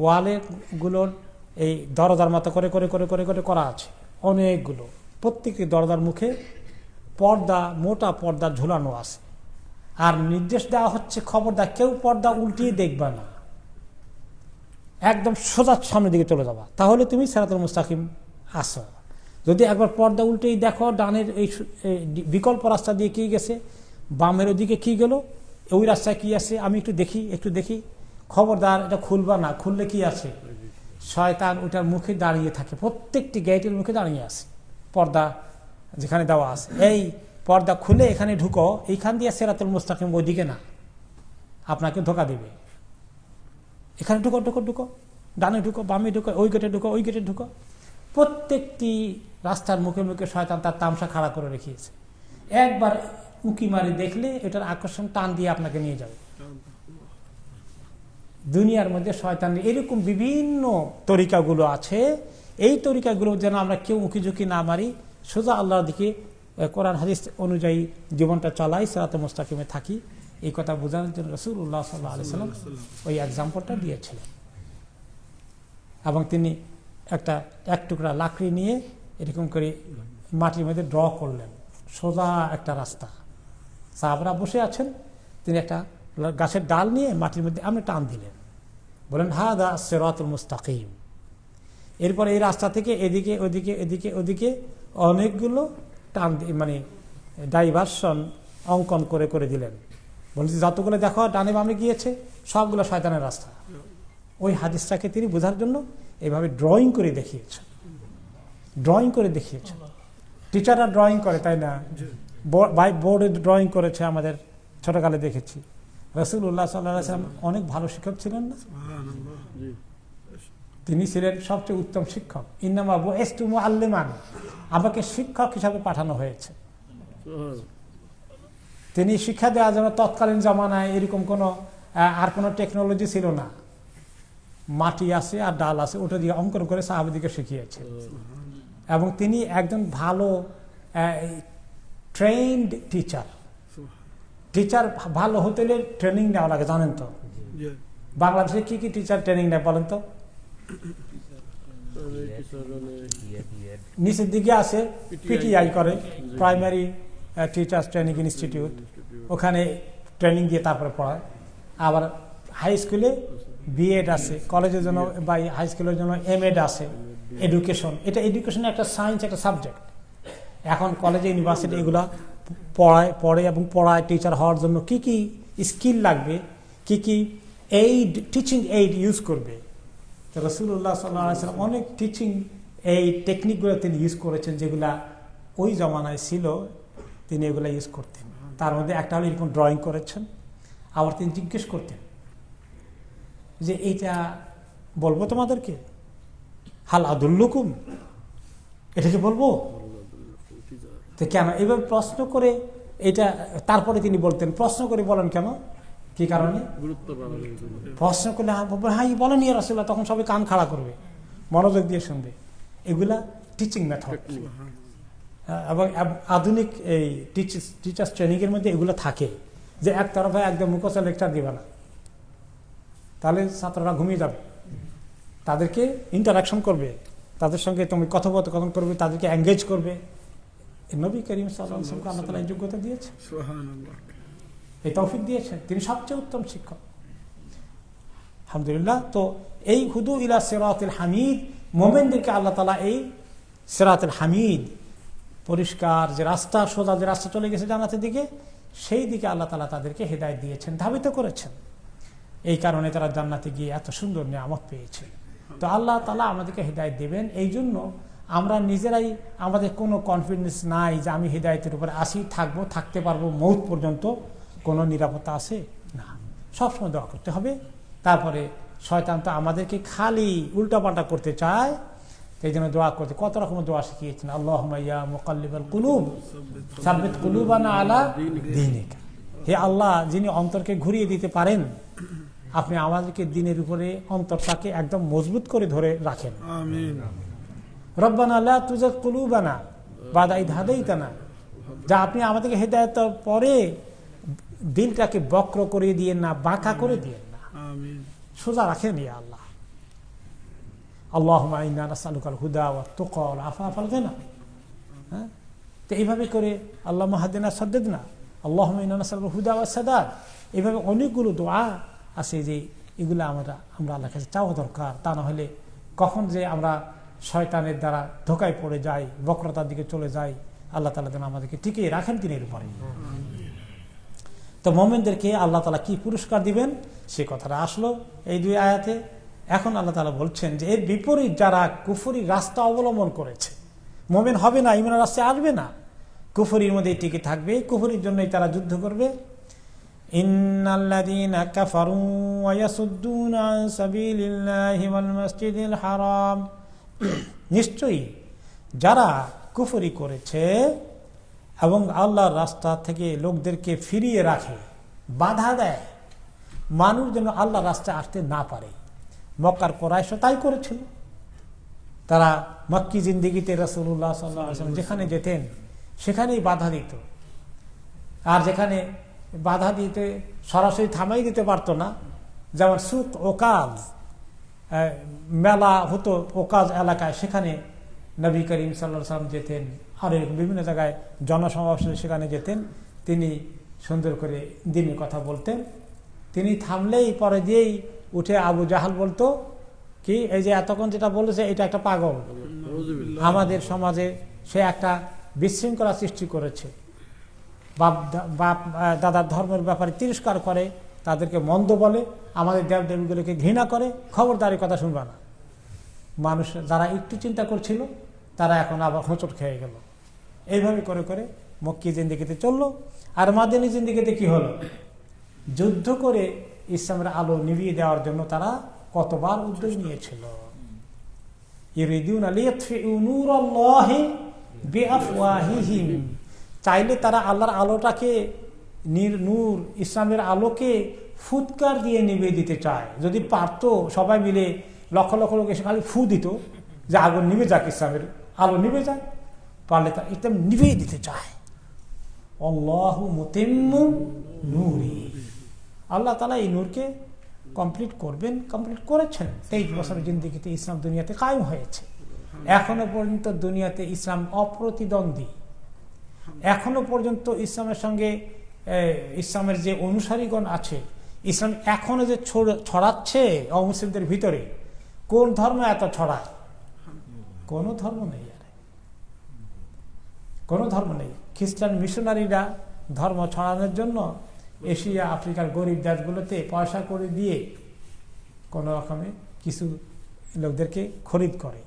ওয়ালের গুলোর এই দরজার মতো করে করে করে করে করে করা আছে অনেকগুলো। প্রত্যেকটি দরজার মুখে পর্দা, মোটা পর্দা ঝুলানো আছে। আর নির্দেশ দেওয়া হচ্ছে, খবরদার কেউ পর্দা উল্টিয়ে দেখবা না, একদম সোজা সামনের দিকে চলে যাবা, তাহলে তুমি সিরাতুল মুস্তাকিম আসো। যদি একবার পর্দা উল্টেই দেখো, ডানের এই বিকল্প রাস্তা দিয়ে কি গেছে, বামের ওদিকে কি গেল, ওই রাস্তায় কি আছে, আমি একটু দেখি, খবরদার এটা খুলবা না, খুললে কি আছে, শয়তান ওটার মুখে দাঁড়িয়ে থাকে, প্রত্যেকটি গেটের মুখে দাঁড়িয়ে আছে, পর্দা যেখানে দেওয়া আছে। এই পর্দা খুলে এখানে ঢুকো, এইখান দিয়ে সিরাতুল মুস্তাকিম, ওইদিকে না, আপনাকে ধোকা দিবে। এখানে ঢুকো ঢুকো ঢুকো, ডানে ঢুকো, বামে ঢুকো, ওই গেটে ঢুকো, ওই গেটে ঢুকো। প্রত্যেকটি রাস্তার মুখে মুখে শয়তান তার তামসা খাড়া করে রেখেছে। একবার উঁকি মারি দেখলে এটার আকর্ষণ টান দিয়ে আপনাকে নিয়ে যাবে। দুনিয়ার মধ্যে শয়তানের এরকম বিভিন্ন তরিকাগুলো আছে। এই তরিকাগুলো যেন আমরা কেউ উঁকি ঝুঁকি না মারি, সোজা আল্লাহর দিকে কোরআন হাদিস অনুযায়ী জীবনটা চালাই, সিরাতুল মুস্তাকিমে থাকি, এই কথা বোঝানোর জন্য রাসূলুল্লাহ সাল্লাল্লাহু আলাইহি ওয়াসাল্লাম ওই এক্সাম্পলটা দিয়েছিলেন। এবং তিনি এক টুকরা লাকড়ি নিয়ে এরকম করে মাটির মধ্যে ড্র করলেন, সোজা একটা রাস্তা। সাহাবারা বসে আছেন, তিনি একটা গাছের ডাল নিয়ে মাটির মধ্যে আপনি টান দিলেন, বলেন হাদা সিরাতুল মুস্তাকিম। এরপরে এই রাস্তা থেকে এদিকে ওদিকে এদিকে ওদিকে অনেকগুলো টান মানে ডাইভারশন অঙ্কন করে করে দিলেন। বলছি যতগুলো দেখো ডানে বামে গিয়েছে সবগুলো শয়তানের রাস্তা। ওই হাদিসটাকে তিনি বোঝার জন্য এইভাবে ড্রয়িং করে দেখিয়েছেন, ড্রয়িং করে দেখিয়েছেন। টিচাররা ড্রয়িং করে, তাই না? বোর্ডে ড্রয়িং করেছে, আমাদের ছোটকালে দেখেছি। রাসূলুল্লাহ সাল্লাল্লাহু আলাইহি ওয়াসাল্লাম অনেক ভালো শিক্ষক ছিলেন না? তিনি ছিলেন সবচেয়ে উত্তম শিক্ষক। ইন্নামা বুইসতু মুআল্লিমান, আমাকে শিক্ষক হিসাবে পাঠানো হয়েছে। তিনি শিক্ষা দেওয়ার জন্য তৎকালীন জামানায় এরকম আর কোনো টেকনোলজি ছিল না। মাটি আছে আর ডাল আছে, ওটা দিয়ে অঙ্কন করে সাহাবাদেরকে শিখিয়েছে। এবং তিনি একজন ভালো ট্রেইনড টিচার ভালো হতে হলে ট্রেনিং নেওয়া লাগে, জানেন তো? বাংলাদেশে কি কি টিচার ট্রেনিং নেয় বলেন তো? নিচের দিকে আছে পিটিআই করে, প্রাইমারি টিচার্স ট্রেনিং ইনস্টিটিউট, ওখানে ট্রেনিং দিয়ে তারপরে পড়ায়। আবার হাই স্কুলে বিএড আছে, কলেজের জন্য বা হাই স্কুলের জন্য এমএড আছে, এডুকেশন। এটা এডুকেশন একটা সায়েন্স, একটা সাবজেক্ট। এখন কলেজে ইউনিভার্সিটি এগুলা পড়ে এবং পড়ায় টিচার হওয়ার জন্য কি কি স্কিল লাগবে, কি কি টিচিং এইড ইউজ করবে। রাসূলুল্লাহ সাল্লাল্লাহু আলাইহি ওয়াসাল্লাম অনেক টিচিং এই টেকনিকগুলো তিনি ইউজ করেছেন, যেগুলা ওই জমানায় ছিল, তিনি এগুলো ইউজ করতেন। তার মধ্যে একটা হলো এরকম ড্রয়িং করেছেন। আবার তিনি জিজ্ঞেস করতেন যে এইটা বলবো তোমাদেরকে, হাল আদুল্লুকুম, এটাকে বলবো তো কেন? এবার প্রশ্ন করে এটা, তারপরে তিনি বলতেন প্রশ্ন করে বলেন কেন, কি কারণে? প্রশ্ন করলে হ্যাঁ বলেন ইয়া রাসূলুল্লাহ, তখন সবাই কান খাড়া করবে, মনোযোগ দিয়ে শুনবে। এগুলা টিচিং মেথড। এবং আধুনিক এই টিচার্স ট্রেনিং এর মধ্যে এগুলো থাকে, যে একতরফা একদম মুখস্থ লেকচার দিবে না, তাহলে ছাত্ররা ঘুমিয়ে যাবে। তাদেরকে ইন্টারাকশন করবে, তাদের সঙ্গে তুমি কথোপকথন করবে, তাদেরকে এঙ্গেজ করবে। নবী করিম সাল্লাল্লাহু আলাইহি ওয়াসাল্লামকে আল্লাহ তাআলা এই যোগ্যতা দিয়েছে, এই তৌফিক দিয়েছেন। তিনি সবচেয়ে উত্তম শিক্ষক, আলহামদুলিল্লাহ। তো এই হুদু ইলা সিরাতিল হামিদ, মুমিনদেরকে আল্লাহ তাআলা এই সিরাতুল হামিদ, পরিষ্কার যে রাস্তা, সোজা যে রাস্তা চলে গেছে জান্নাতের দিকে, সেই দিকে আল্লাহ তাআলা তাদেরকে হেদায়েত দিয়েছেন, ধাবিত করেছেন। এই কারণে তারা জান্নাতে গিয়ে এত সুন্দর নিয়ামত পেয়েছে। তো আল্লাহ তাআলা আমাদেরকে হেদায়েত দেবেন। এই জন্য আমরা নিজেরাই, আমাদের কোনো কনফিডেন্স নাই যে আমি হেদায়েতের উপরে আসি, থাকবো, থাকতে পারবো মৌত পর্যন্ত, কোনো নিরাপত্তা আছে না। সবসময় দোয়া করতে হবে। তারপরে শয়তান তো আমাদেরকে খালি উল্টাপাল্টা করতে চায়, এই জন্য দোয়া করতে কত রকম দোয়া শিখিয়েছেন। আল্লাহুম্মা ইয়া মুকাল্লিবাল কুলুব সাব্বিত কুলুবানা আলা দীনিকা। হে আল্লাহ, যিনি অন্তরকে ঘুরিয়ে দিতে পারেন, আপনি আমাদেরকে দ্বীনের উপরে অন্তরটাকে একদম মজবুত করে ধরে রাখেন। আমিন। রব্বানা লা তুজিগ কুলুবানা বাদা ইদ হাদাইতানা, যা আপনি আমাদেরকে হেদায়েতের পরে দিলটাকে বক্র করে দিয়েন না, বাঁকা করে দিয়েন না, সোজা রাখেন ইয়া আল্লাহ। আল্লাহুম্মা ইন্না নাসআলুকাল হুদা ওয়াত তুকা ওয়াল আফাফা ওয়াল গিনা। হ্যাঁ, তো এইভাবে করে আল্লাহুম্মা হাদিনা সাদ্দিদনা, আল্লাহুম্মা ইন্না নাসআলুকাল হুদা ওয়াস সাদাদ, এইভাবে অনেকগুলো দোয়া আছে যে এগুলো আমরা আল্লাহর কাছে চাওয়া দরকার। তা না হলে কখন যে আমরা শয়তানের দ্বারা ধোকায় পড়ে যাই, বক্রতার দিকে চলে যাই, আল্লাহ তাআলা যেন আমাদেরকে টিকিয়ে রাখেন দিনের উপরে। তো মুমিনদেরকে আল্লাহ তাআলা কি পুরস্কার দিবেন সে কথাটা আসলো এই দুই আয়াতে। এখন আল্লাহ তাআলা বলছেন যে এর বিপরীত যারা কুফরি রাস্তা অবলম্বন করেছে, মুমিন হবে না, ঈমানের রাস্তায় আসবে না, কুফরির মধ্যেই টিকে থাকবে, কুফরির জন্যই তারা যুদ্ধ করবে। ইন্নাল্লাযীনা কাফারু ওয়া ইয়াসুদ্দুনা আন সাবিলিল্লাহি ওয়াল মাসজিদিল হারাম, নিশ্চয়ই যারা কুফরি করেছে এবং আল্লাহর রাস্তা থেকে লোকদেরকে ফিরিয়ে রাখে, বাধা দেয়, মানুষ যেন আল্লাহর রাস্তায় আসতে না পারে। মক্কার কুরাইশও তাই করেছিল। তারা মক্কি জিন্দেগিতে রাসূলুল্লাহ সাল্লাল্লাহু আলাইহি ওয়াসাল্লাম যেখানে যেতেন সেখানেই বাধা দিত। আর যেখানে বাধা দিতে সরাসরি থামাই দিতে পারতো না, যেমন সুক ওকাজ, মেলা হতো ওকাজ এলাকায়, সেখানে নবী করিম সাল্লাল্লাহু আলাইহি ওয়াসাল্লাম যেতেন। আর এরকম বিভিন্ন জায়গায় জনসমাবেশে সেখানে যেতেন, তিনি সুন্দর করে দ্বীনের কথা বলতেন। তিনি থামলেই পরে দিয়েই উঠে আবু জাহাল বলতো কি, এই যে এতক্ষণ যেটা বলেছে এটা একটা পাগল, আমাদের সমাজে সে একটা বিশৃঙ্খলা সৃষ্টি করেছে, বাপ দাদার ধর্মের ব্যাপারে তিরস্কার করে, তাদেরকে মন্দ বলে, আমাদের দেবদেবীগুলোকে ঘৃণা করে, খবরদারি কথা শুনবা না। মানুষ যারা একটু চিন্তা করছিল তারা এখন আবার হোঁচট খেয়ে গেল। এইভাবে করে করে মক্কি জিন্দেগিতে চললো। আর মাদিনী জিন্দেগিতে কি হলো, যুদ্ধ করে ইসলামের আলো নিভিয়ে দেওয়ার জন্য তারা কতবার উদ্যোগ নিয়েছিল। ইউরিদুনা লিয়াতফিউ নূরাল্লাহি বিআফওয়াহিহিম, চাইলে তারা আল্লাহর আলোটাকে, নূর ইসলামের আলোকে ফুৎকার দিয়ে নিভিয়ে দিতে চায়। যদি পারতো সবাই মিলে লক্ষ লক্ষ লোক এসে খালি ফু দিত যে আগুন নিভে যাক, ইসলামের আলো নিভে যায়, পারলে তারা ইসলাম নিভিয়ে দিতে চায়। আল্লাহু মুতিম্মু নূরি, আল্লাহ তাআলা এই নূরকে কমপ্লিট করবেন, কমপ্লিট করেছেন। 23 বছরের জিন্দেগিতে ইসলাম দুনিয়াতে কায়েম হয়েছে। এখনো পর্যন্ত দুনিয়াতে ইসলাম অপ্রতিদ্বন্দ্বী। এখনো পর্যন্ত ইসলামের সঙ্গে ইসলামের যে অনুসারীগণ আছে, ইসলাম এখনো যে ছড়াচ্ছে অমুসলিমদের ভিতরে, কোন ধর্ম এত ছড়ায়? কোন ধর্ম নেই, কোন ধর্ম নেই। খ্রিস্টান মিশনারিরা ধর্ম ছড়ানোর জন্য এশিয়া আফ্রিকার গরিব দেশগুলোতে পয়সা করে দিয়ে কোন রকমে কিছু লোকদেরকে খরিদ করে,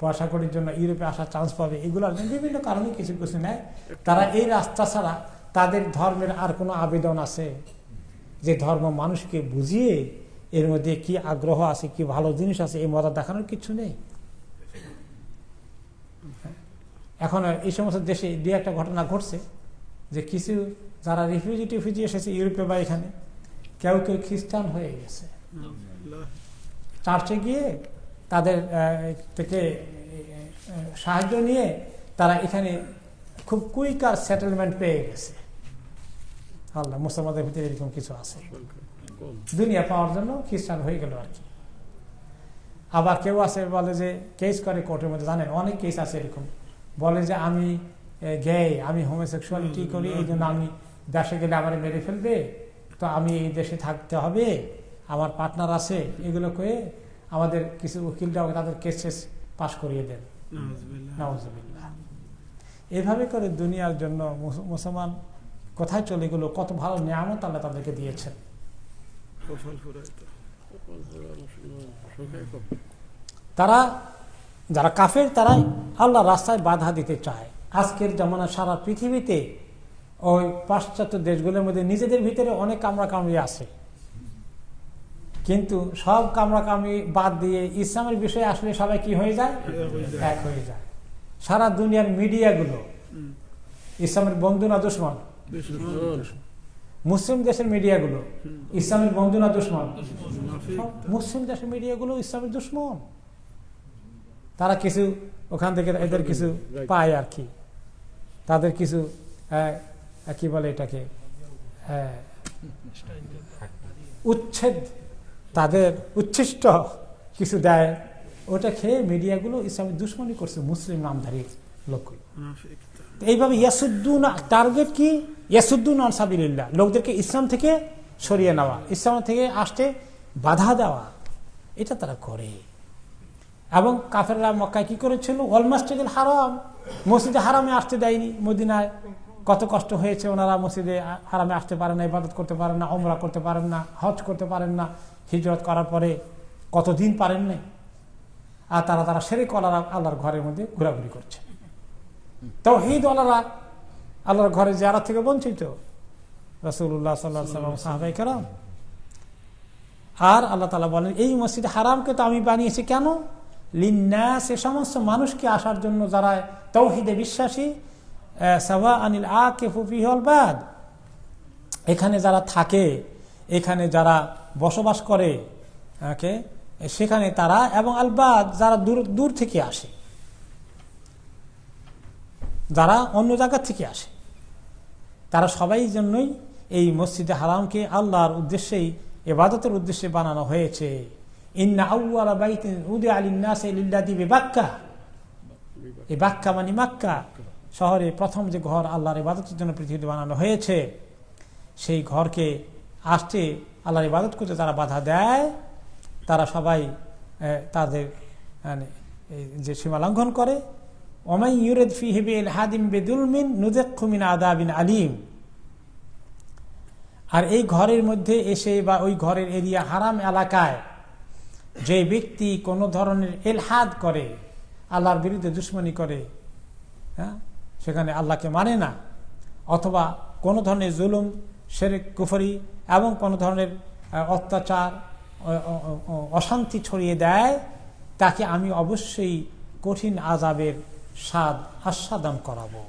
পয়সা করির জন্য ইউরোপে আসার চান্স পাবে, এগুলোর বিভিন্ন কারণে কিছু কিছু নেয়। তারা এই রাস্তা ছাড়া তাদের ধর্মের আর কোনো আবেদন আছে যে ধর্ম মানুষকে বুঝিয়ে এর মধ্যে কি আগ্রহ আছে, কি ভালো জিনিস আছে, এই মজা দেখানোর কিছু নেই। এখন এই সমস্ত দেশে দু একটা ঘটনা ঘটছে যে কিছু যারা রিফিউজি এসেছে ইউরোপে বা এখানে, কেউ কেউ খ্রিস্টান হয়ে গেছে, চার্চে গিয়ে তাদের থেকে সাহায্য নিয়ে তারা এখানে খুব কুইকার সেটেলমেন্ট পেয়ে গেছে। আল্লাহ, মুসলমানদের ভিতরে এরকম কিছু আছে, দুনিয়া পাওয়ার জন্য খ্রিস্টান হয়ে গেল আর কি। আবার কেউ আছে বলে যে কেস করে কোর্টের মধ্যে, জানেন অনেক কেস আছে এরকম, বলে যে আমি গে, আমি হোমোসেক্সুয়ালিটি করি, এই জন্য আমি দেশে গেলে আমার মেরে ফেলবে, তো আমি এই দেশে থাকতে হবে, আমার পার্টনার আছে, এগুলো করে আমাদের কিছু উকিলরা তাদের কেস পাশ করিয়ে দেন। নাউজুবিল্লাহ। এভাবে করে দুনিয়ার জন্য মুসলমান কোথায় চলে গেল, কত ভালো নিয়ামত আল্লাহ তাদেরকে দিয়েছেন। তারা যারা কাফের, তারাই আল্লাহ রাস্তায় বাধা দিতে চায়। আজকের জামানা সারা পৃথিবীতে ওই পাশ্চাত্য দেশগুলোর মধ্যে নিজেদের ভিতরে অনেক কামড়াকামড়ি আছে, কিন্তু সব কামড়াকামড়ি বাদ দিয়ে ইসলামের বিষয়ে আসলে সবাই কি হয়ে যায়, এক হয়ে যায়। সারা দুনিয়ার মিডিয়াগুলো ইসলামের বন্ধু না দুশমন? মুসলিম দেশের মিডিয়াগুলো ইসলামের বন্ধু না দুশমন? মুসলিম দেশের মিডিয়াগুলো ইসলামের দুশমন। তারা কিছু ওখান থেকে এদের কিছু পায় আর কি, তাদের কিছু কি বলে এটাকে উচ্ছেদ, তাদের উচ্ছিষ্ট কিছু দেয়, ওটা খেয়ে মিডিয়াগুলো ইসলামের দুশ্মনী করছে মুসলিম নামধারী লোকগুলো। এইভাবে ইয়াসুদ্দুন, টার্গেট কি? ইয়াসুদ্দুন আন সাবিলিল্লাহ, লোকদেরকে ইসলাম থেকে সরিয়ে নেওয়া, ইসলাম থেকে আসতে বাধা দেওয়া, এটা তারা করে। এবং কাফেররা মক্কায় কি করেছিল? ওয়াল মাসজিদুল হারাম, মসজিদে হারামে আসতে দেয়নি। মদিনায় কত কষ্ট হয়েছে, ওনারা মসজিদে হারামে আসতে পারেন না, ইবাদত করতে পারেন না, উমরা করতে পারেন না, হজ করতে পারেন না। হিজরত করার পরে কতদিন পারেন নাই, আর তারা শিরক ওয়ালারা আল্লাহর ঘরের মধ্যে ঘোরাঘুরি করছে। তাওহীদ ওয়ালারা আল্লাহর ঘরে জিয়ারত থেকে বঞ্চিত, রাসূলুল্লাহ সাল্লাল্লাহু আলাইহি ওয়াসাল্লাম, সাহাবায়ে কেরাম। আর আল্লাহ তাআলা বলেন, এই মসজিদ হারামকে তো আমি বানিয়েছি কেন? লিন্নাস, এ সমস্ত মানুষকে আসার জন্য যারা তাওহীদে বিশ্বাসী, সাওয়াআনিল আকিফু ফিহি ওয়াল বাদ, এখানে যারা থাকে, এখানে যারা বসবাস করে, সেখানে তারা, এবং আলবাদ যারা দূর থেকে আসে, যারা অন্য জায়গা থেকে আসে, তারা সবাই জন্যই এই মসজিদে হারামকে আল্লাহর উদ্দেশ্যেই, ইবাদতের উদ্দেশ্যে বানানো হয়েছে। ইন্না আউওয়ালা বাইতিন উদিআ লিন-নাসি লিল্লাযী বিবাক্কা, এই বাক্কা মানে মক্কা শহরে প্রথম যে ঘর আল্লাহর ইবাদতের জন্য পৃথিবীতে বানানো হয়েছে, সেই ঘরকে আসতে, আল্লাহর ইবাদত করতে যারা বাধা দেয়, তারা সবাই তাদের যে সীমা লঙ্ঘন করে। ওমাই ইউরিদ ফীহি বিইলহাদিন বিযুলমিন নুযিক্হু মিন আযাবিন আলীম। আর এই ঘরের মধ্যে এসে বা ওই ঘরের এরিয়া হারাম এলাকায় যে ব্যক্তি কোনো ধরনের ইলহাদ করে, আল্লাহর বিরুদ্ধে দুশমনী করে, সেখানে আল্লাহকে মানে না, অথবা কোনো ধরনের জুলুম, শিরক, কুফরি এবং কোনো ধরনের অত্যাচার, অশান্তি ছড়িয়ে দেয়, তাকে আমি অবশ্যই কঠিন আযাবের স্বাদ আস্বাদন করাবো,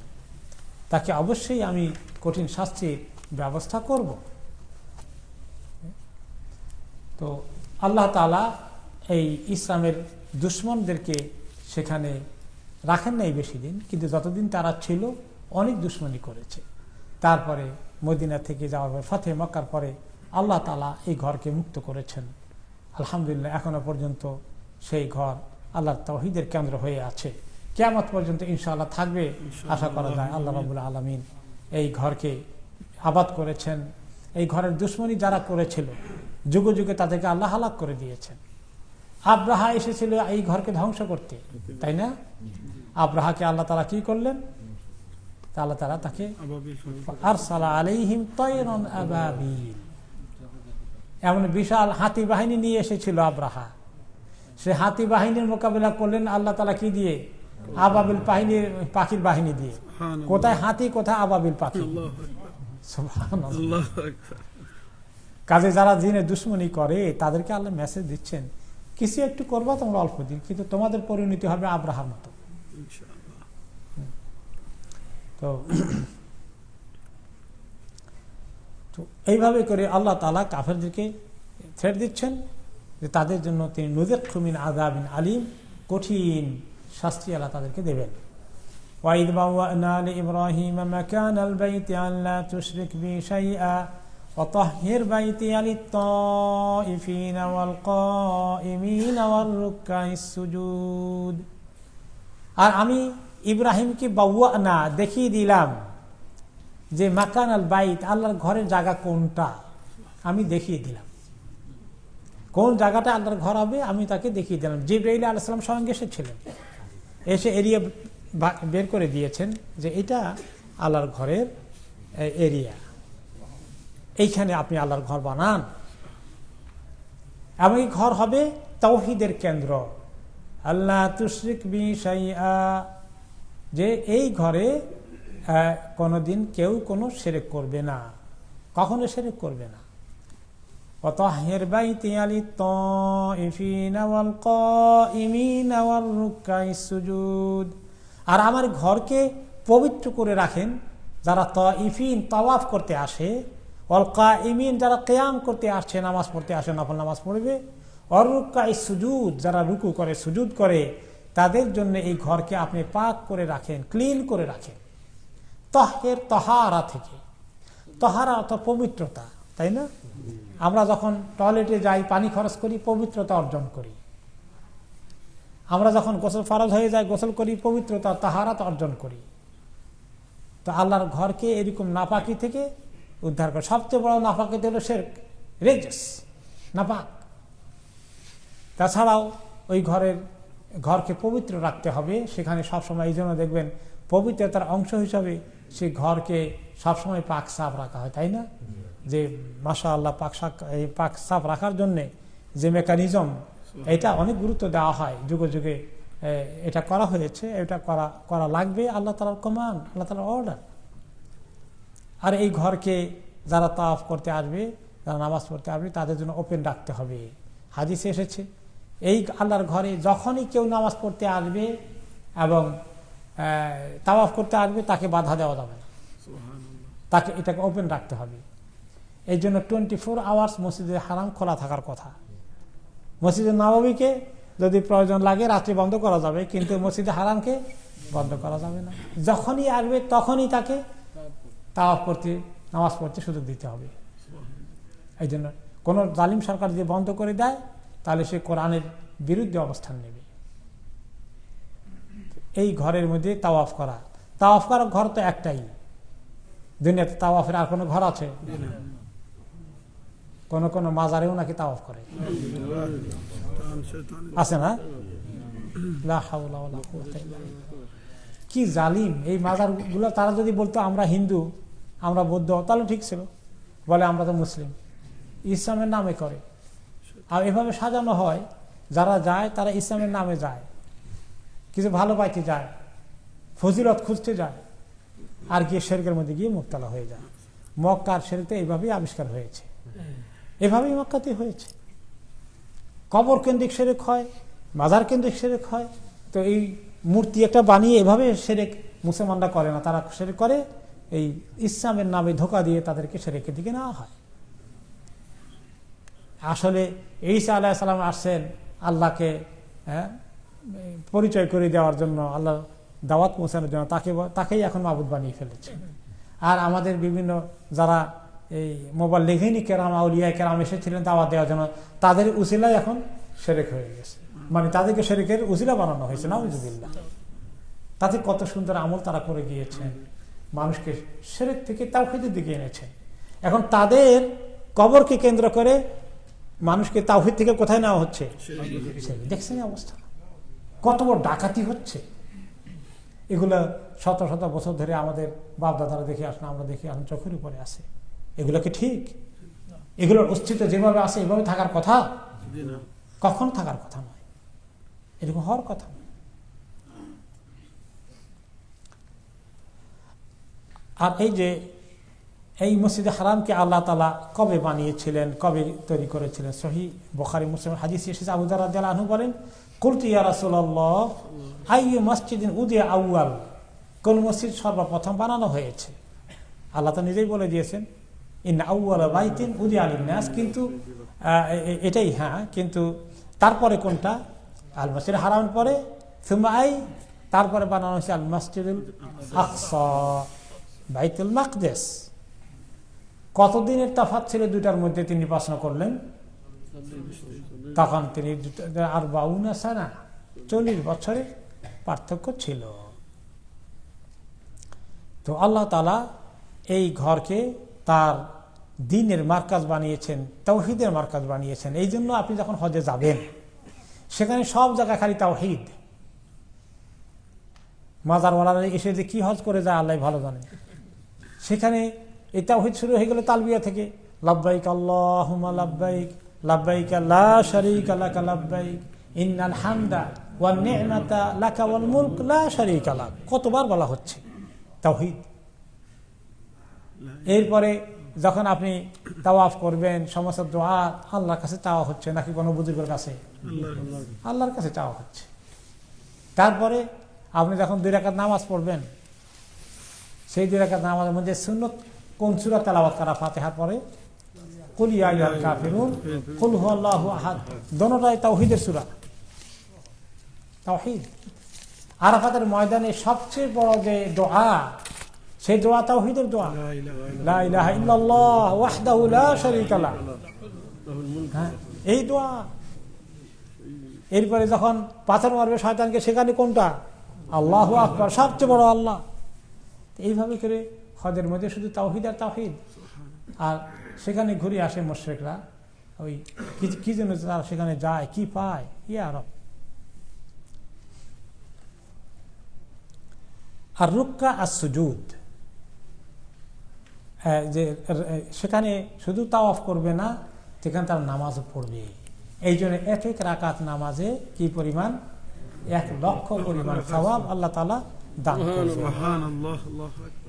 তাকে অবশ্যই আমি কঠিন শাস্তির ব্যবস্থা করব। তো আল্লাহ তাআলা এই ইসলামের দুশমনদেরকে সেখানে রাখেন নাই বেশি দিন, কিন্তু যতদিন তারা ছিল অনেক দুশমনী করেছে। তারপরে মদিনা থেকে যাওয়ার পর, ফতেহ মক্কার পরে আল্লাহ তাআলা এই ঘরকে মুক্ত করেছেন। আলহামদুলিল্লাহ, এখনো পর্যন্ত সেই ঘর আল্লাহর তাওহীদের কেন্দ্র হয়ে আছে, কিয়ামত পর্যন্ত ইনশাআল্লাহ থাকবে আশা করা যায়। আল্লাহ রাব্বুল আলামিন এই ঘরকে আবাদ করেছেন। এই ঘরের দুশমনী যারা করেছিল, যুগে যুগে তাদেরকে আল্লাহ হালাক করে দিয়েছেন। আব্রাহা এসেছিল এই ঘরকে ধ্বংস করতে, তাই না? আব্রাহাকে আল্লাহ তাআলা কি করলেন? আল্লাহ তাআলা তাকে আরসালা আলাইহিম তায়রান আবাবিল, এমন বিশাল হাতি বাহিনী নিয়ে এসেছিল আব্রাহা। সে হাতি বাহিনীর মোকাবিলা করলেন আল্লাহ তাআলা কি দিয়ে? আবাবিল বাহিনীর, পাখির বাহিনী দিয়ে। কোথায় হাতি, কোথায় আবাবিল পাখি। সুবহানাল্লাহ। কাজে যারা জিনের দুশমনী করে, তাদেরকে আল্লাহ মেসেজ দিচ্ছেন, কিছু একটু করবা তোমরা অল্প দিন, কিন্তু তোমাদের পরিণতি হবে আব্রাহার মতো। তো এইভাবে করে আল্লাহ তাআলা কাফেরদেরকে থ্রেট দিচ্ছেন যে তাদের জন্য তিনি নুযিক্হু মিন আযাবিন আলীম, কঠিন শাস্তি আল্লাহ তাদেরকে দেবেন। وَإِذْ بَوَّأْنَا لِإِبْرَاهِيمَ مَكَانَ الْبَيْتِ أَلَّا تُشْرِكْ بِي شَيْئًا وَطَهِّرْ بَيْتِيَ لِلطَّائِفِينَ وَالْقَائِمِينَ وَالرُّكَّعِ السُّجُودِ। আর আমি ইব্রাহিমকে বাওয়ানা দেখিয়ে দিলাম যে মাকান আল বাইত, আল্লাহর ঘরের জায়গা কোনটা আমি দেখিয়ে দিলাম। কোন জায়গাটা আল্লাহর ঘর হবে আমি তাকে দেখিয়ে দিলাম। জিবরাইল আলাইহিস সালাম সঙ্গে এসেছিলেন, এসে এরিয়া বের করে দিয়েছেন যে এটা আল্লাহর ঘরের এরিয়া, এইখানে আপনি আল্লাহর ঘর বানান। এবং এই ঘর হবে তাওহীদের কেন্দ্র, আল্লাহ তুশরিক বি শাইআ, যে এই ঘরে কোনোদিন কেউ কোনো শিরক করবে না, কখনো শিরক করবে না। ওয়াতাহহির বাইতিয়া লিত-তাইফিনা ওয়াল কাইমিনা ওয়ার রুকআইস সুজুদ, আর আমার ঘরকে পবিত্র করে রাখেন যারা তাইফিন তাওয়াফ করতে আসে, ওয়াল কাইমিন যারা কিয়াম করতে আসছে, নামাজ পড়তে আসে, নফল নামাজ পড়বে, ওয়ার রুকআইস সুজুদ যারা রুকু করে সুজুদ করে, তাদের জন্য এই ঘরকে আপনি পাক করে রাখেন, ক্লিন করে রাখেন। তাহের তাহারা থেকে, তাহারা অর্থাৎ পবিত্রতা, তাই না? আমরা যখন টয়লেটে যাই পানি খরচ করি, পবিত্রতা অর্জন করি। আমরা যখন গোসল ফরজ হয়ে যায় গোসল করি, পবিত্রতা তাহারাত অর্জন করি। তো আল্লাহর ঘরকে এরকম নাপাকি থেকে উদ্ধার করে। সবচেয়ে বড় নাপাকি হলো শিরক, রেজস, নাপাক। তাছাড়াও ওই ঘরকে পবিত্র রাখতে হবে, সেখানে সবসময় এই জন্য দেখবেন পবিত্রতার অংশ হিসাবে সেই ঘরকে সবসময় পাক সাফ রাখা হয়, তাই না? যে মাশাআল্লাহ পাক সাফ রাখার জন্যে যে মেকানিজম, এটা অনেক গুরুত্ব দেওয়া হয়, যুগে যুগে এটা করা হয়েছে, এটা করা লাগবে, আল্লাহ তাআলার কমান্ড, আল্লাহ তাআলার অর্ডার। আর এই ঘরকে যারা তাওয়াফ করতে আসবে, যারা নামাজ পড়তে আসবে, তাদের জন্য ওপেন রাখতে হবে। হাদিসে এসেছে এই আল্লাহর ঘরে যখনই কেউ নামাজ পড়তে আসবে এবং তাওয়াফ করতে আসবে, তাকে বাধা দেওয়া যাবে না, তাকে এটাকে ওপেন রাখতে হবে। এই জন্য 24 আওয়ার্স মসজিদে হারাম খোলা থাকার কথা। মসজিদে নববীকে যদি প্রয়োজন লাগে রাত্রি বন্ধ করা যাবে, কিন্তু মসজিদে হারামকে বন্ধ করা যাবে না। যখনই আসবে তখনই তাকে তাওয়াফ করতে, নামাজ পড়তে সুযোগ দিতে হবে। এই জন্য কোন জালিম সরকার যদি বন্ধ করে দেয়, তাহলে সে কোরআনের বিরুদ্ধে অবস্থান নেবে। এই ঘরের মধ্যে তাওয়াফ করার ঘর তো একটাই দুনিয়াতে। তাওয়াফের আর কোনো ঘর আছে? কোন কোন মাজারেও নাকি তাওয়াফ করে, আছে না? লা হাওলা ওয়ালা কুওয়াতা ইল্লা বিল্লাহ। কি জালিম এই মাজারগুলো! তারা যদি বলতো আমরা হিন্দু, আমরা বৌদ্ধ, তাহলে ঠিক ছিল। বলে আমরা তো মুসলিম, ইসলামের নামে করে। আর এভাবে সাজানো হয়, যারা যায় তারা ইসলামের নামে যায়, কিছু ভালো পাইতে যায়, ফজিলত খুঁজতে যায়, আর গিয়ে শিরকের মধ্যে গিয়ে মুবতালা হয়ে যায়। মক্কার শিরকটা এইভাবেই আবিষ্কার হয়েছে, এভাবেই মক্কাতে হয়েছে। কবর কেন্দ্রিক শিরক হয়, মাজার কেন্দ্রিক শিরক হয়। তো এই মূর্তি একটা বানিয়ে এভাবে শিরক মুসলমানরা করে না, তারা শিরক করে এই ইসলামের নামে ধোঁকা দিয়ে তাদেরকে শিরকের দিকে নেওয়া হয়। আসলে ঈসা আলাইহিস সালাম আসছেন আল্লাহকে পরিচয় করে দেওয়ার জন্য, আল্লাহ দাওয়াত পৌঁছানোর জন্য, তাকেই এখন মাবুদ বানিয়ে ফেলেছে। আর আমাদের বিভিন্ন যারা এই মুবাল্লিগিন কেরাম, আউলিয়া কেরাম এসেছিলেন দাওয়াত দেওয়ার জন্য, তাদের উসিলায় এখন শিরক হয়ে গেছে, মানে তাদেরকে শিরকের উসিলা বানানো হয়েছে, নাউযুবিল্লাহ। তাতে কত সুন্দর আমল তারা করে গিয়েছেন, মানুষকে শিরক থেকে তাওহীদের দিকে এনেছেন। এখন তাদের কবরকে কেন্দ্র করে মানুষকে তাওহীদ থেকে কোথায় নেওয়া হচ্ছে? দেখছেন অবস্থা, কত বড় ডাকাতি হচ্ছে। এগুলো শত শত বছর ধরে আমাদের বাপ দাদারা দেখে আসেন, আমরা দেখে আসেন, চোখের উপরে আছে। এগুলো কি ঠিক? এগুলোর অস্তিত্ব যেভাবে আছে এভাবে থাকার কথা? কখনো থাকার কথা নয়, এরকম হওয়ার কথা নয়। আর এই মসজিদে হারামকে আল্লাহ তাআলা কবে বানিয়েছিলেন, কবে তৈরি করেছিলেন? সহিহ বুখারী মুসলিম হাদিস এসেছে। আবু যর রাদিয়াল্লাহু আনহু বলেন, কুলতু ইয়া রাসূলুল্লাহ আইয়ু মসজিদিন উদিয়া আউয়াল, কোন মসজিদ সর্বপ্রথম বানানো হয়েছে? আল্লাহ তো নিজেই বলে দিয়েছেন, ইন্না আউয়ালা বাইতিন উদিয়া লিন-নাস, কিন্তু এটাই হ্যাঁ, কিন্তু তারপরে কোনটা? আল মসজিদ হারামের পরে সুম্মা আই তারপরে বানানো হয়েছে আল মসজিদুল আকসা, বাইতুল মাকদেস। কতদিনের তফাৎ ছিল দুটার মধ্যে তিনি প্রশ্ন করলেন। তখন তিনি 40 সানা, 40 বছরের পার্থক্য ছিল। তো আল্লাহ তাআলা এই ঘরকে তার দ্বীনের মার্কাজ বানিয়েছেন, তাওহীদের মার্কাজ বানিয়েছেন। এই জন্য আপনি যখন হজে যাবেন সেখানে সব জায়গায় খালি তাওহীদ। মাজারওয়ালারা এসে যে কি হজ করে যায় আল্লাহ ভালো জানেন। সেখানে এই তাওহীদ শুরু হয়ে গেল তালবিয়া থেকে, লাব্বাইক আল্লাহুম্মা লাব্বাইক, লাব্বাইক লা শারীকা লাকা লাব্বাইক, ইন্নাল হামদা ওয়ান নি'মাতা লাকা ওয়াল মুলক লা শারীকা লাক। কতবার বলা হচ্ছে তাওহীদ। এরপরে যখন আপনি তাওয়াফ করবেন, সমস্ত দোয়া আল্লাহর কাছে চাওয়া হচ্ছে নাকি কোনো বুজুর্গের কাছে? আল্লাহর কাছে চাওয়া হচ্ছে। তারপরে আপনি যখন 2 রাকাত নামাজ পড়বেন, সেই 2 রাকাত নামাজের মধ্যে সুন্নত কোন সূরা তেলাওয়াত করা? ফাতিহার পরে কুল ইয়া আইয়ুহাল কাফিরুন, কুল হুয়াল্লাহু আহাদ। দোনোটাই তাওহীদের সূরা, তাওহীদ। আরাফাতের ময়দানে সবচেয়ে বড় যে দোয়া, সেই দোয়া তাওহীদের দোয়া, লা ইলাহা ইল্লাল্লাহ ওয়াহদাহু লা শারীকা লাহ। হ্যাঁ, এই দোয়া। এরপরে যখন পাথর মারবে শয়তানকে, সেখানে কোনটা? আল্লাহু আকবার, সবচেয়ে বড় আল্লাহ। এইভাবে করে হজের মধ্যে শুধু তাওহীদ আর তাওহীদ। আর সেখানে ঘুরে আসে মুশরিকরা, ওই কি জন্য তারা সেখানে যায়, কি পায়, ইয়া রব। আর রুক্কা আর সুজুদ, যে সেখানে শুধু তাওয়াফ করবে না, সেখানে তার নামাজও পড়বে। এই জন্য এক রাকাত নামাজে কি পরিমাণ? 1 লক্ষ পরিমাণ সওয়াব আল্লাহ তাআলা দান করবেন।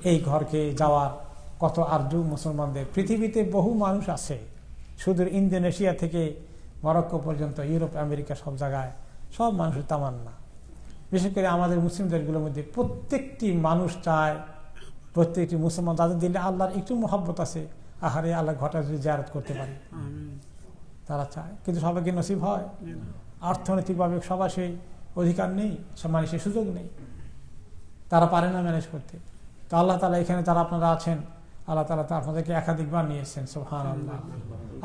এই ঘরকে যাওয়ার কত আরজু মুসলমানদের। পৃথিবীতে বহু মানুষ আছে, সুদূর ইন্দোনেশিয়া থেকে মরক্কো পর্যন্ত, ইউরোপ, আমেরিকা, সব জায়গায় সব মানুষের তামান্না। বিশেষ করে আমাদের মুসলিম দেশগুলোর মধ্যে প্রত্যেকটি মানুষ চায়, প্রত্যেকটি মুসলমান যাদের দিলে আল্লাহর একটু মহব্বত আছে, আহারে আল্লাহ ঘরটা যদি জিয়ারত করতে পারি, তারা চায়। কিন্তু সবাইকে নসিব হয়? অর্থনৈতিকভাবে সবার সেই অধিকার নেই, মানে সেই সুযোগ নেই, তারা পারে না ম্যানেজ করতে। তো আল্লাহ তাআলা এখানে যারা আপনারা আছেন, আল্লাহ তাআলা তা আপনাদেরকে একাধিকবার নিয়েছেন। সুবহানাল্লাহ,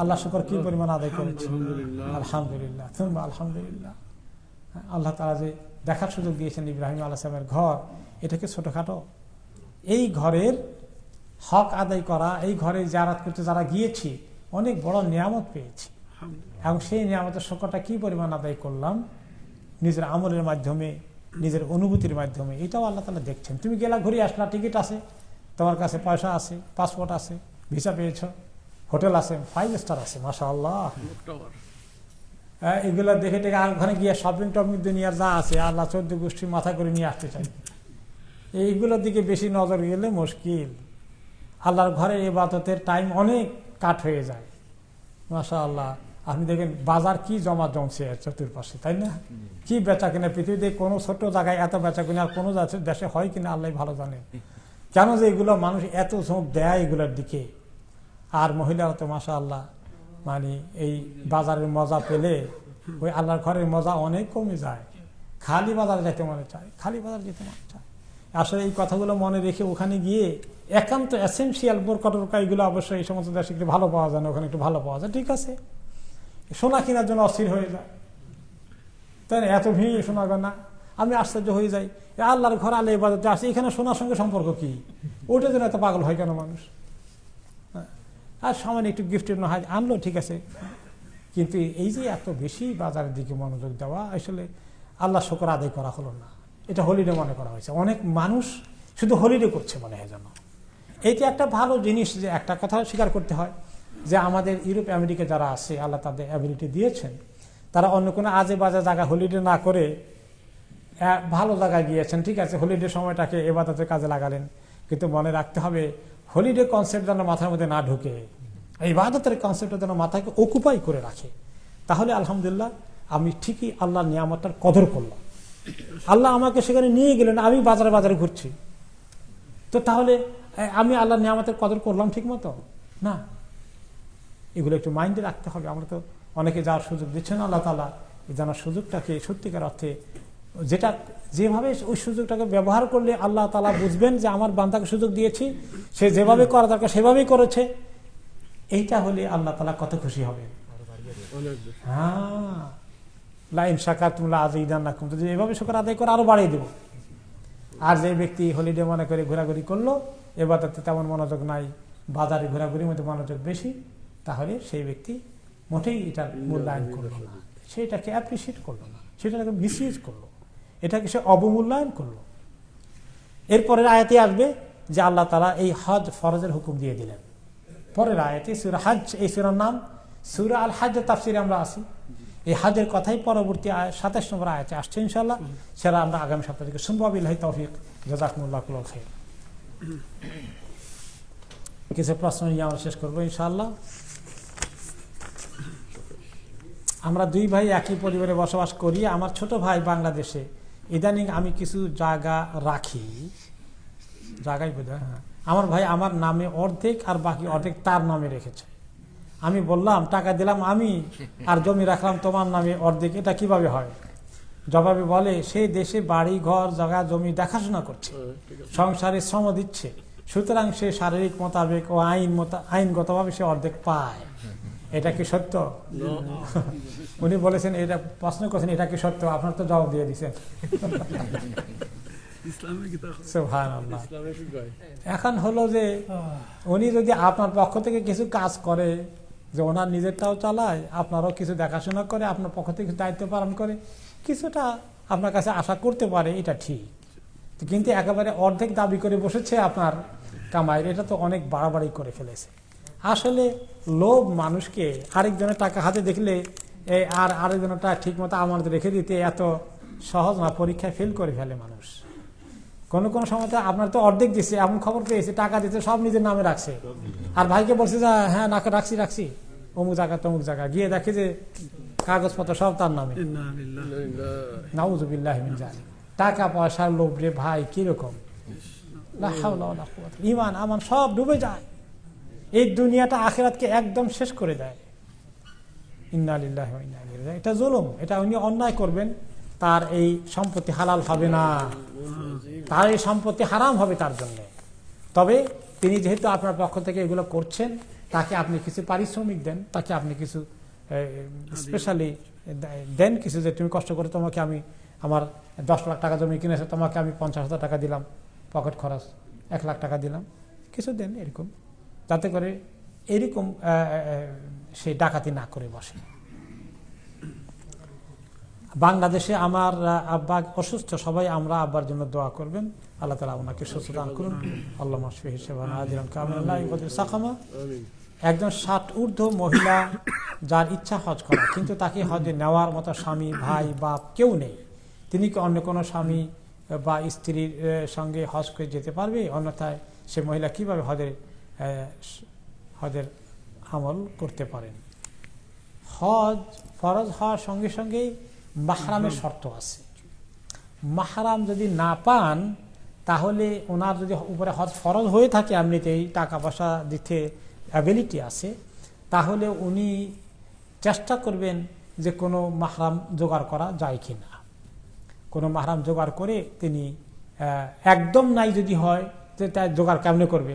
আল্লাহ শুকর কি পরিমাণ আদায় করেছেন। আলহামদুলিল্লাহ, তুমবা আলহামদুলিল্লাহ। আল্লাহ তাআলা যে দেখার সুযোগ দিয়েছেন ইব্রাহিম আলাইহিস সালামের ঘর, এটাকে ছোটখাটো। এই ঘরের হক আদায় করা, এই ঘরে জিয়ারত করতে যারা গিয়েছি, অনেক বড় নিয়ামত পেয়েছি। এবং সেই নিয়ামতের শুকরটা কি পরিমাণ আদায় করলাম নিজের আমলের মাধ্যমে, নিজের অনুভূতির মাধ্যমে, এটাও আল্লাহ তাআলা দেখছেন। তুমি গেলা, ঘুরে আসলা, টিকিট আছে তোমার কাছে, পয়সা আছে, পাসপোর্ট আছে, ভিসা পেয়েছ, হোটেল আছে, 5 স্টার আছে, মাশাআল্লাহ। এগুলো দেখে টেকে আর ওখানে গিয়ে শপিং টপিং দুনিয়ার যা আছে, আল্লাহ 14 গোষ্ঠী মাথা করে নিয়ে আসতে চাই। এইগুলোর দিকে বেশি নজর গেলে মুশকিল। আল্লাহর ঘরে ইবাদতের টাইম অনেক কাট হয়ে যায়। মাশাআল্লাহ, আপনি দেখেন বাজার কি জমছে চতুর্পাশে, তাই না? কি বেচা কিনা, পৃথিবীতে কোনো ছোট জায়গায় এত বেচা কিনা আর কোনো দেশে হয় কিনা আল্লাহ ভালো জানেন। কেন যে এগুলো মানুষ এত ঝোঁক দেয় এগুলোর দিকে। আর মহিলারা তো মাশাআল্লাহ, মানে এই বাজারের মজা পেলে ওই আল্লাহর ঘরের মজা অনেক কমে যায়। খালি বাজারে যেতে মনে চায়, খালি বাজার যেতে মনে চায়। আসলে এই কথাগুলো মনে রেখে ওখানে গিয়ে একান্ত এসেন্সিয়াল বোরকা টোরকা এগুলো অবশ্যই এই সমস্ত দেশে একটু ভালো পাওয়া যায় না, ওখানে একটু ভালো পাওয়া যায়, ঠিক আছে। সোনা কেনার জন্য অস্থির হয়ে যায়, তাই না? এত ভিড় সোনা গয়না, আমি আশ্চর্য হয়ে যাই। আল্লাহর ঘর আল্লাহ ইবাদতে আসে, এখানে সোনার সঙ্গে সম্পর্ক কি? ওটার জন্য এত পাগল হয় কেন মানুষ? আর সামান্য একটু গিফটের না হয় আনলো, ঠিক আছে, কিন্তু এই যে এত বেশি বাজারের দিকে মনোযোগ দেওয়া, আসলে আল্লাহ শুকর আদায় করা হলো না। এটা হলিডে মনে করা হয়েছে। অনেক মানুষ শুধু হলিডে করছে মনে হয় যেন। এইটা একটা ভালো জিনিস, যে একটা কথা স্বীকার করতে হয় যে আমাদের ইউরোপ আমেরিকা যারা আছে, আল্লাহ তাদের অ্যাবিলিটি দিয়েছেন, তারা অন্য কোনো আজে বাজে জায়গা হলিডে না করে ভালো জায়গায় গিয়েছেন, ঠিক আছে, হলিডে সময়টাকে ইবাদতের কাজে লাগালেন। কিন্তু মনে রাখতে হবে হলিডে কনসেপ্ট যেন মাথার মধ্যে না ঢুকে, এই ইবাদতের কনসেপ্টটা যেন মাথাকে অকুপাই করে রাখে। তাহলে আলহামদুলিল্লাহ আমি ঠিকই আল্লাহর নিয়ামতটার কদর করলাম। আল্লাহ আমাকে সেখানে নিয়ে গেলেন, আমি বাজারে বাজারে ঘুরছি, তো তাহলে আমি আল্লাহর নিয়ামতের কদর করলাম ঠিক মতো না? এগুলো একটু মাইন্ডে রাখতে হবে। আমরা তো অনেকে যাওয়ার সুযোগ দিচ্ছেন, আল্লাহ তাআলা এই জানার সুযোগটাকে সত্যিকার অর্থে যেটা যেভাবে ওই সুযোগটাকে ব্যবহার করলে আল্লাহ তাআলা বুঝবেন যে আমার বান্দাকে সুযোগ দিয়েছি, সে যেভাবে করা দরকার সেভাবেই করেছে, এইটা হলে আল্লাহ তাআলা কত খুশি হবেন। হ্যাঁ, লাইন শাকারতুম লাযিদান্নাকুম, যদি এভাবে শুকর আদায় করে আরো বাড়িয়ে দেব। আর যে ব্যক্তি হলিডে মনে করে ঘোরাঘুরি করলো, ইবাদতে তেমন মনোযোগ নাই, বাজারে ঘোরাঘুরির মধ্যে মনোযোগ বেশি, তাহলে সেই ব্যক্তি মোটেই এটার মূল্যায়ন করলো না, সেটাকে অ্যাপ্রিসিয়েট করলো না, সেটাকে মিসইউজ করলো, এটাকে সে অবমূল্যায়ন করলো। এরপরের আয়াতে আসবে যে আল্লাহ তাআলা এই হজ ফরজের হুকুম দিয়ে দিলেন। পরের আয়াতে সূরা হজ, এই সূরার নাম সূরা আল হজ, তাফসীরে আমরা আছি। এই হজের কথাই পরবর্তী 27 নম্বর আয়াতে আসছে ইনশাআল্লাহ, সেটা আমরা আগামী সপ্তাহ থেকে শুনবো। বিল্লাহি তৌফিক, জাযাকুমুল্লাহু খাইর। কিছু প্রশ্ন নিয়ে আমরা শেষ করবো ইনশাআল্লাহ। আমরা দুই ভাই একই পরিবারে বসবাস করি। আমার ছোট ভাই বাংলাদেশে, ইদানিং আমি কিছু জায়গা রাখি, জায়গায় বোধ হয়, হ্যাঁ, আমার ভাই আমার নামে অর্ধেক আর বাকি অর্ধেক তার নামে রেখেছে। আমি বললাম টাকা দিলাম আমি আর জমি রাখলাম তোমার নামে অর্ধেক, এটা কিভাবে হয়? জবাবে বলে সে দেশে বাড়ি ঘর জায়গা জমি দেখাশোনা করছে, সংসারে শ্রম দিচ্ছে, সুতরাং সে শারীরিক মোতাবেক ও আইনগতভাবে সে অর্ধেক পায়। এটা কি সত্য? উনি বলেছেন, এটা প্রশ্ন করছেন এটা কি সত্য? আপনার তো জবাব দিয়ে দিচ্ছেন। সুবহানাল্লাহ। এখন হলো যে উনি যদি আপনার পক্ষ থেকে কিছু কাজ করে, যে ওনার নিজেরটাও চালায়, আপনারও কিছু দেখাশোনা করে, আপনার পক্ষ থেকে দায়িত্ব পালন করে, কিছুটা আপনার কাছে আশা করতে পারে, এটা ঠিক। কিন্তু একেবারে অর্ধেক দাবি করে বসেছে আপনার কামাইয়ের, এটা তো অনেক বাড়াবাড়ি করে ফেলেছে। আসলে লোভ মানুষকে আরেকজনের টাকা হাতে দেখলে আর আরেকজনের টাকা ঠিক মতো আমানত রেখে দিতে এত সহজ না, পরীক্ষায় ফেল করে ফেলে মানুষ। কোনো কোনো সময় আপনার তো অর্ধেক দিচ্ছে, এমন খবর পেয়েছে টাকা দিতে সব নিজের নামে রাখছে, আর ভাইকে বলছে যে হ্যাঁ না রাখছি অমুক জায়গা তমুক জায়গা, গিয়ে দেখে যে কাগজপত্র সব তার নামে। নাউযুবিল্লাহি মিন যালিক। টাকা পয়সার লোভ রে ভাই, কিরকম! লা হাওলা ওয়ালা কুওয়াতা, ঈমান আমান সব ডুবে যায়। এই দুনিয়াটা আখিরাতকে একদম শেষ করে দেয়। ইন্না লিল্লাহি ওয়া ইন্না ইলাইহি রাজিউন। এটা জুলুম, এটা উনি অন্যায় করবেন, তার এই সম্পত্তি হালাল হবে না, তার এই সম্পত্তি হারাম হবে তার জন্য। তবে তিনি যেহেতু আপনার পক্ষ থেকে এগুলো করছেন, তাকে আপনি কিছু পারিশ্রমিক দেন, তাকে আপনি কিছু স্পেশালি দেন কিছু, যে তুমি কষ্ট করে তোমাকে আমি আমার 10 লাখ টাকা জমি কিনেছে, তোমাকে আমি 50,000 টাকা দিলাম পকেট খরচ, 1 লাখ টাকা দিলাম, কিছু দেন এরকম, যাতে করে এরকম সে ডাকাতি না করে বসে। বাংলাদেশে আমার আব্বা অসুস্থ, সবাই আমরা আব্বার জন্য দোয়া করবেন, আল্লাহ তাআলা ওনাকে সুস্থ দান করুন। আল্লাহ মাশফি হিসেবে আদিরান কামিল্লাহ ইবাদুল সাকামা। একজন 60 ঊর্ধ্ব মহিলা যার ইচ্ছা হজ করা, কিন্তু তাকে হজে নেওয়ার মতো স্বামী ভাই বাপ কেউ নেই, তিনি কি অন্য কোনো স্বামী বা স্ত্রীর সঙ্গে হজ করে যেতে পারবে? অন্যথায় সে মহিলা কিভাবে হজের আমল করতে পারেন? হজ ফরজ হওয়ার সঙ্গে সঙ্গেই মাহরামের শর্ত আছে। মাহরাম যদি না পান, তাহলে ওনার যদি উপরে হজ ফরজ হয়ে থাকে, এমনিতেই টাকা পয়সা দিতে অ্যাবিলিটি আছে, তাহলে উনি চেষ্টা করবেন যে কোনো মাহরাম জোগাড় করা যায় কি না। কোনো মাহরাম জোগাড় করে তিনি একদম নাই যদি হয়, যে তাই জোগাড় কেমনে করবে,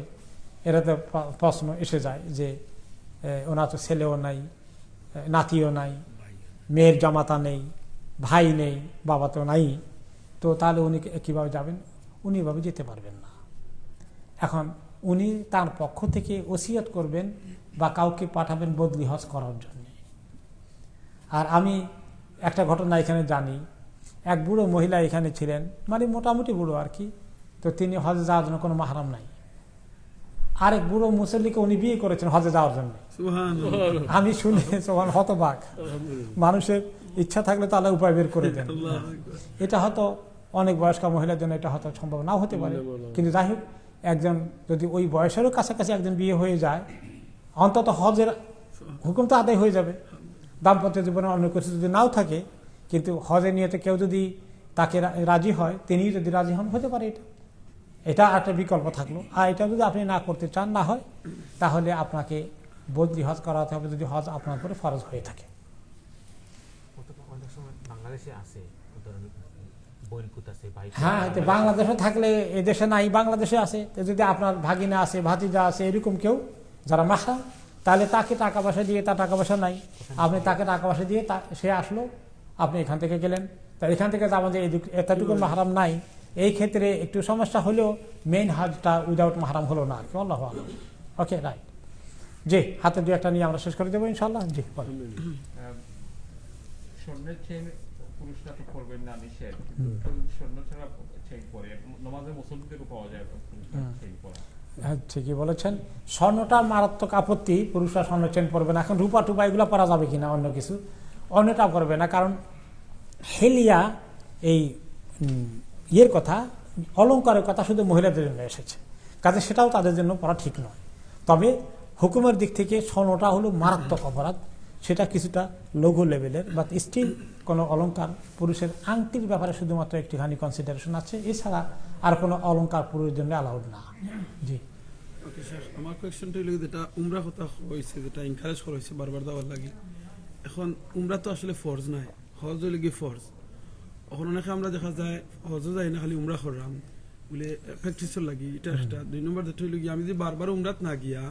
এটা তো প্রশ্ন এসে যায় যে ওনার তো ছেলেও নাই, নাতিও নাই, মেয়ের জামাতা নেই, ভাই নেই, বাবা তো নাই, তো তাহলে উনি কীভাবে যাবেন? উনি এভাবে যেতে পারবেন না। এখন উনি তার পক্ষ থেকে ওসিয়ত করবেন বা কাউকে পাঠাবেন বদলি হজ করার জন্য। আর আমি একটা ঘটনা এখানে জানি, এক বুড়ো মহিলা এখানে ছিলেন, মানে মোটামুটি বুড়ো আর কি, তো তিনি হজে যাওয়ার জন্য কোনো মাহরাম নাই। আরেক বুড়ো মুসল্লিকে উনি বিয়ে করেছেন হজে যাওয়ার জন্য। আমি শুনে তখন হতবাক, মানুষের ইচ্ছা থাকলে তো আল্লাহ উপায় বের করে দেন। এটা হয়তো অনেক বয়স্ক মহিলার জন্য এটা হয়তো সম্ভব নাও হতে পারে, কিন্তু যাই হোক, একজন যদি ওই বয়সেরও কাছাকাছি একজন বিয়ে হয়ে যায়, অন্তত হজের হুকুম তো আদায় হয়ে যাবে। দাম্পত্য জীবনে অন্য কিছু যদি নাও থাকে, কিন্তু হজের নিয়তে কেউ যদি তাকে রাজি হয়, তিনি যদি রাজি হন, হতে পারে এটা একটা বিকল্প থাকলো। আর এটা যদি আপনি না করতে চান, না হয়, তাহলে আপনাকে বদলি হজ করাতে হবে, যদি হজ আপনার উপরে ফরজ হয়ে থাকে। অনেক সময় বাংলাদেশে আছে হ্যাঁ, বাংলাদেশে থাকলে এদেশে নাই, বাংলাদেশে আছে, যদি আপনার ভাগিনা আছে, ভাতিজা আছে, এরকম কেউ যারা মাহরাম, তাহলে তাকে টাকা পয়সা দিয়ে, তার টাকা পয়সা নাই, আপনি তাকে টাকা পয়সা দিয়ে সে আসলো, আপনি এখান থেকে গেলেন, তা এখান থেকে যাবেন যে এতটুকু মাহরাম নাই, এই ক্ষেত্রে একটু সমস্যা হলেও মেইন হজটা উইদাউট মাহরাম হলো না আর কি। আল্লাহু আলাম। ওকে, রাইট। জি, হাতে দু একটা নিয়ে আমরা শেষ করে দেবো ইনশাআল্লাহ। জি, স্বর্ণের চেইন পুরুষরা তো করবেন না, নিষেধ। স্বর্ণ ছাড়া চেইন পরে নামাজের মুসল্লিদেরও পাওয়া যায় চেইন পরা। হ্যাঁ, ঠিকই বলেছেন। স্বর্ণটা মারাত্মক আপত্তি, পুরুষরা স্বর্ণ চেন পরবে না। এখন রূপা টুপা এগুলো পরা যাবে কিনা, অন্য কিছু অন্যটা করবে না, কারণ হেলিয়া এই ইয়ের কথা, অলঙ্কারের কথা শুধু মহিলাদের জন্য এসেছে, কাজে সেটাও তাদের জন্য পড়া ঠিক নয়। তবে হুকুমের দিক থেকে স্বর্ণটা হলো মারাত্মক অপরাধ, সেটা কিছুটা লঘু লেভেলের, বাট স্টিল কোনো অলঙ্কার, পুরুষের আংটির ব্যাপারে শুধুমাত্র একটিখানি কনসিডারেশন আছে, এছাড়া আর কোনো অলঙ্কার পুরুষের জন্য অ্যালাউড না। জি, ওকে স্যার, আমার কোয়েশ্চনটা হলো যেটা উমরা কথা হয়েছে, যেটা এনকারেজ করা হয়েছে বারবার দেওয়ার লাগে। এখন উমরা তো আসলে ফরজ নাই, হজ হলে গিয়ে ফরজ। এখন অনেকে আমরা দেখা যায় হজও যাই না, খালি উমরা করলাম বলে প্র্যাকটিসের লাগি, এটা একটা। 2 নম্বর যেটা হইল গিয়ে, আমি যদি বারবার উমরাত না গিয়া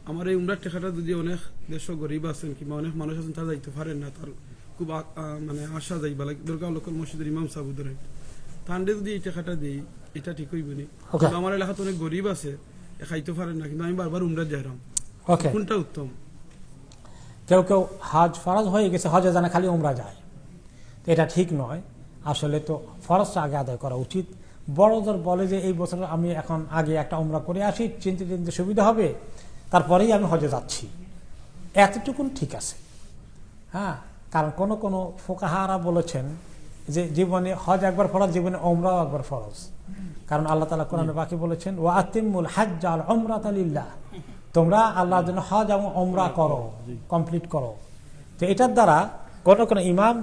আমার এই উমরার টাকাটা যদি অনেক দেশ গরিব আছেন কিংবা অনেক মানুষ আছেন তারা যাইতে পারেন না, তার খুব মানে আশা যাই বা দরকার লোকাল মসজিদের ইমাম সাহেব ধরে তান্ডে যদি এই টাকাটা দিই, এটা ঠিক হইব নি? আমার এলাকাতে অনেক গরিব আছে, খাইতে পারেন না, কিন্তু আমি বারবার উমরা যাইলাম, কোনটা উত্তম? কেউ কেউ হজ ফরজ হয়ে গেছে, হজে জানা খালি উমরা যায়, এটা ঠিক নয়। আসলে তো ফরজটা আগে আদায় করা উচিত। বড়দের বলে যে এই বছর আমি এখন আগে একটা উমরা করে আসি, চিনতে চিনতে সুবিধা হবে, তারপরেই আমি হজে যাচ্ছি, এতটুকুন ঠিক আছে। হ্যাঁ, কারণ কোনো কোনো ফোকাহারা বলেছেন যে জীবনে হজ একবার ফরজ, জীবনে উমরাও একবার ফরজ। কারণ আল্লাহ তাআলা কোরআনে পাকে বলেছেন, ওয়া আতিমুল হাজ্জ আল উমরাতা লিল্লাহ, তোমরা আল্লাহর জন্য হজ এবং উমরা করো, কমপ্লিট করো। তো এটার দ্বারা কোনো ইমাম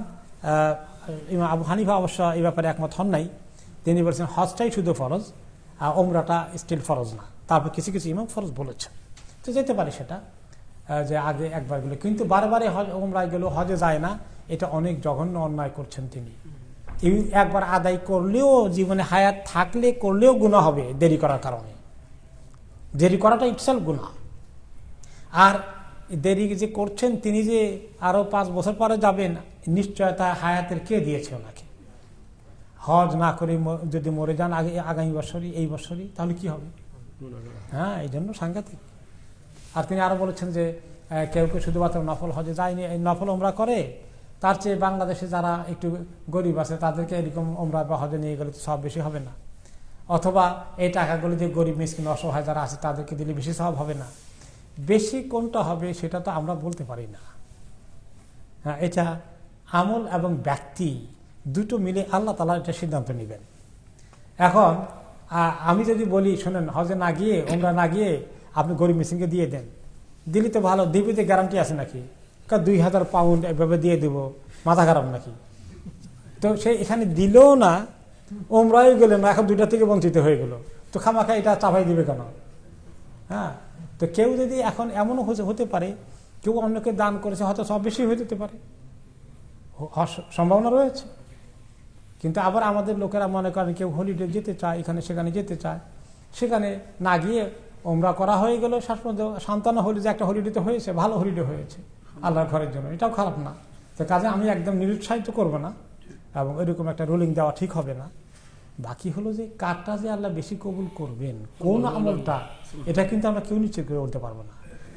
আবু হানিফা অবশ্য এই ব্যাপারে একমত হন নাই, তিনি বলেছেন হজটাই শুধু ফরজ আর উমরাটা স্টিল ফরজ না। তারপর কিছু কিছু ইমাম ফরজ বলেছেন, তো যেতে পারে সেটা, যে আগে একবার গেলো, কিন্তু বারবারে উমরায় গেল, হজে যায় না, এটা অনেক জঘন্য অন্যায় করছেন তিনি। একবার আদায় করলেও, জীবনে হায়াত থাকলে করলেও গুনাহ হবে দেরি করার কারণে, দেরি করাটা ইটসেলফ গুনাহ। আর দেরি যে করছেন তিনি, যে আরো 5 বছর পরে যাবেন, নিশ্চয়তা হায়াতের কে দিয়েছে ওনাকে? হজ না করে যদি মরে যান আগামী বছরই, এই বছরই, তাহলে কি হবে? হ্যাঁ, এই জন্য সাংঘাতিক। আর তিনি আরো বলেছেন যে কেউ কেউ শুধুমাত্র নফল হজে যায়নি, এই নফল উমরা করে, তার চেয়ে বাংলাদেশে যারা একটু গরিব আছে তাদেরকে এরকম উমরা বা হজে নিয়ে গেলে তো সব বেশি হবে না? অথবা এই টাকাগুলো যে গরিব মিসকিন অসহায় যারা আছে তাদেরকে দিলে বেশি সব হবে না? বেশি কোনটা হবে সেটা তো আমরা বলতে পারি না। হ্যাঁ, এটা আমল এবং ব্যক্তি দুটো মিলে আল্লাহ তাআলা এটা সিদ্ধান্ত নেবেন। এখন আমি যদি বলি, শোনেন, হজে না গিয়ে, উমরা না গিয়ে আপনি গরিব মিসকিনকে দিয়ে দেন, দিলি তো ভালো, দিবিতে গ্যারান্টি আছে নাকি? 2000 পাউন্ড এভাবে দিয়ে দেবো, মাথা খারাপ নাকি? তো সে এখানে দিলেও না, উমরাও গেল না, এখন 2টা থেকে বঞ্চিত হয়ে গেল, তো খামাখা এটা চাপাই দিবে কেন? হ্যাঁ, তো কেউ যদি, এখন এমনও হতে পারে কেউ অন্যকে দান করেছে, হয়তো সব বেশি হয়ে যেতে পারে, সম্ভাবনা রয়েছে। কিন্তু আবার আমাদের লোকেরা মনে করেন কেউ হলিডে যেতে চায়, এখানে সেখানে যেতে চায়, সেখানে না গিয়ে উমরা করা হয়ে গেল, সন্তান হলে যে একটা হলিডে হয়েছে, ভালো হলিডে হয়েছে আল্লাহর ঘরের জন্য, এটাও খারাপ না। তো কাজে আমি একদম নিরুৎসাহিত করব না, এবং এরকম একটা রুলিং দেওয়া ঠিক হবে না। বাকি হলো যে কারটা যে আল্লাহ বেশি কবুল করবেন, কোন আমলটা, এটা কিন্তু আমরা কেউ নিশ্চিত করে বলতে পারবো না।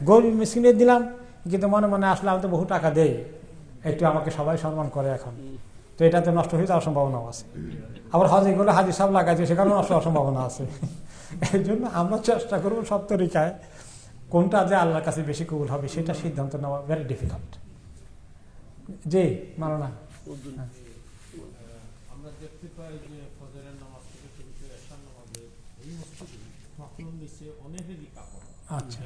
গরিব মিসকিনের দিলাম, কিন্তু মনে মনে আসলে আমি তো বহু টাকা দেই, একটু আমাকে সবাই সম্মান করে এখন, তো এটা তো নষ্ট হয়ে যাওয়ার সম্ভাবনাও আছে। আবার হজে গেলে হাজির সাহেব লাগাইছে, সেখানেও নষ্ট হওয়ার সম্ভাবনা আছে। এই জন্য আমরা চেষ্টা করবো সব তরিকায় কোনটা যে আল্লাহর কাছে বেশি কবুল হবে সেটা সিদ্ধান্ত নেওয়া ভেরি ডিফিকাল্ট। জি, মানো না? আমরা দেখতে পাই যে ফজরের নামাজ থেকে শুরু করে এশার নামাজে এই মসজিদে মাকলুম নিচে অনেকেরই কাপড়। আচ্ছা,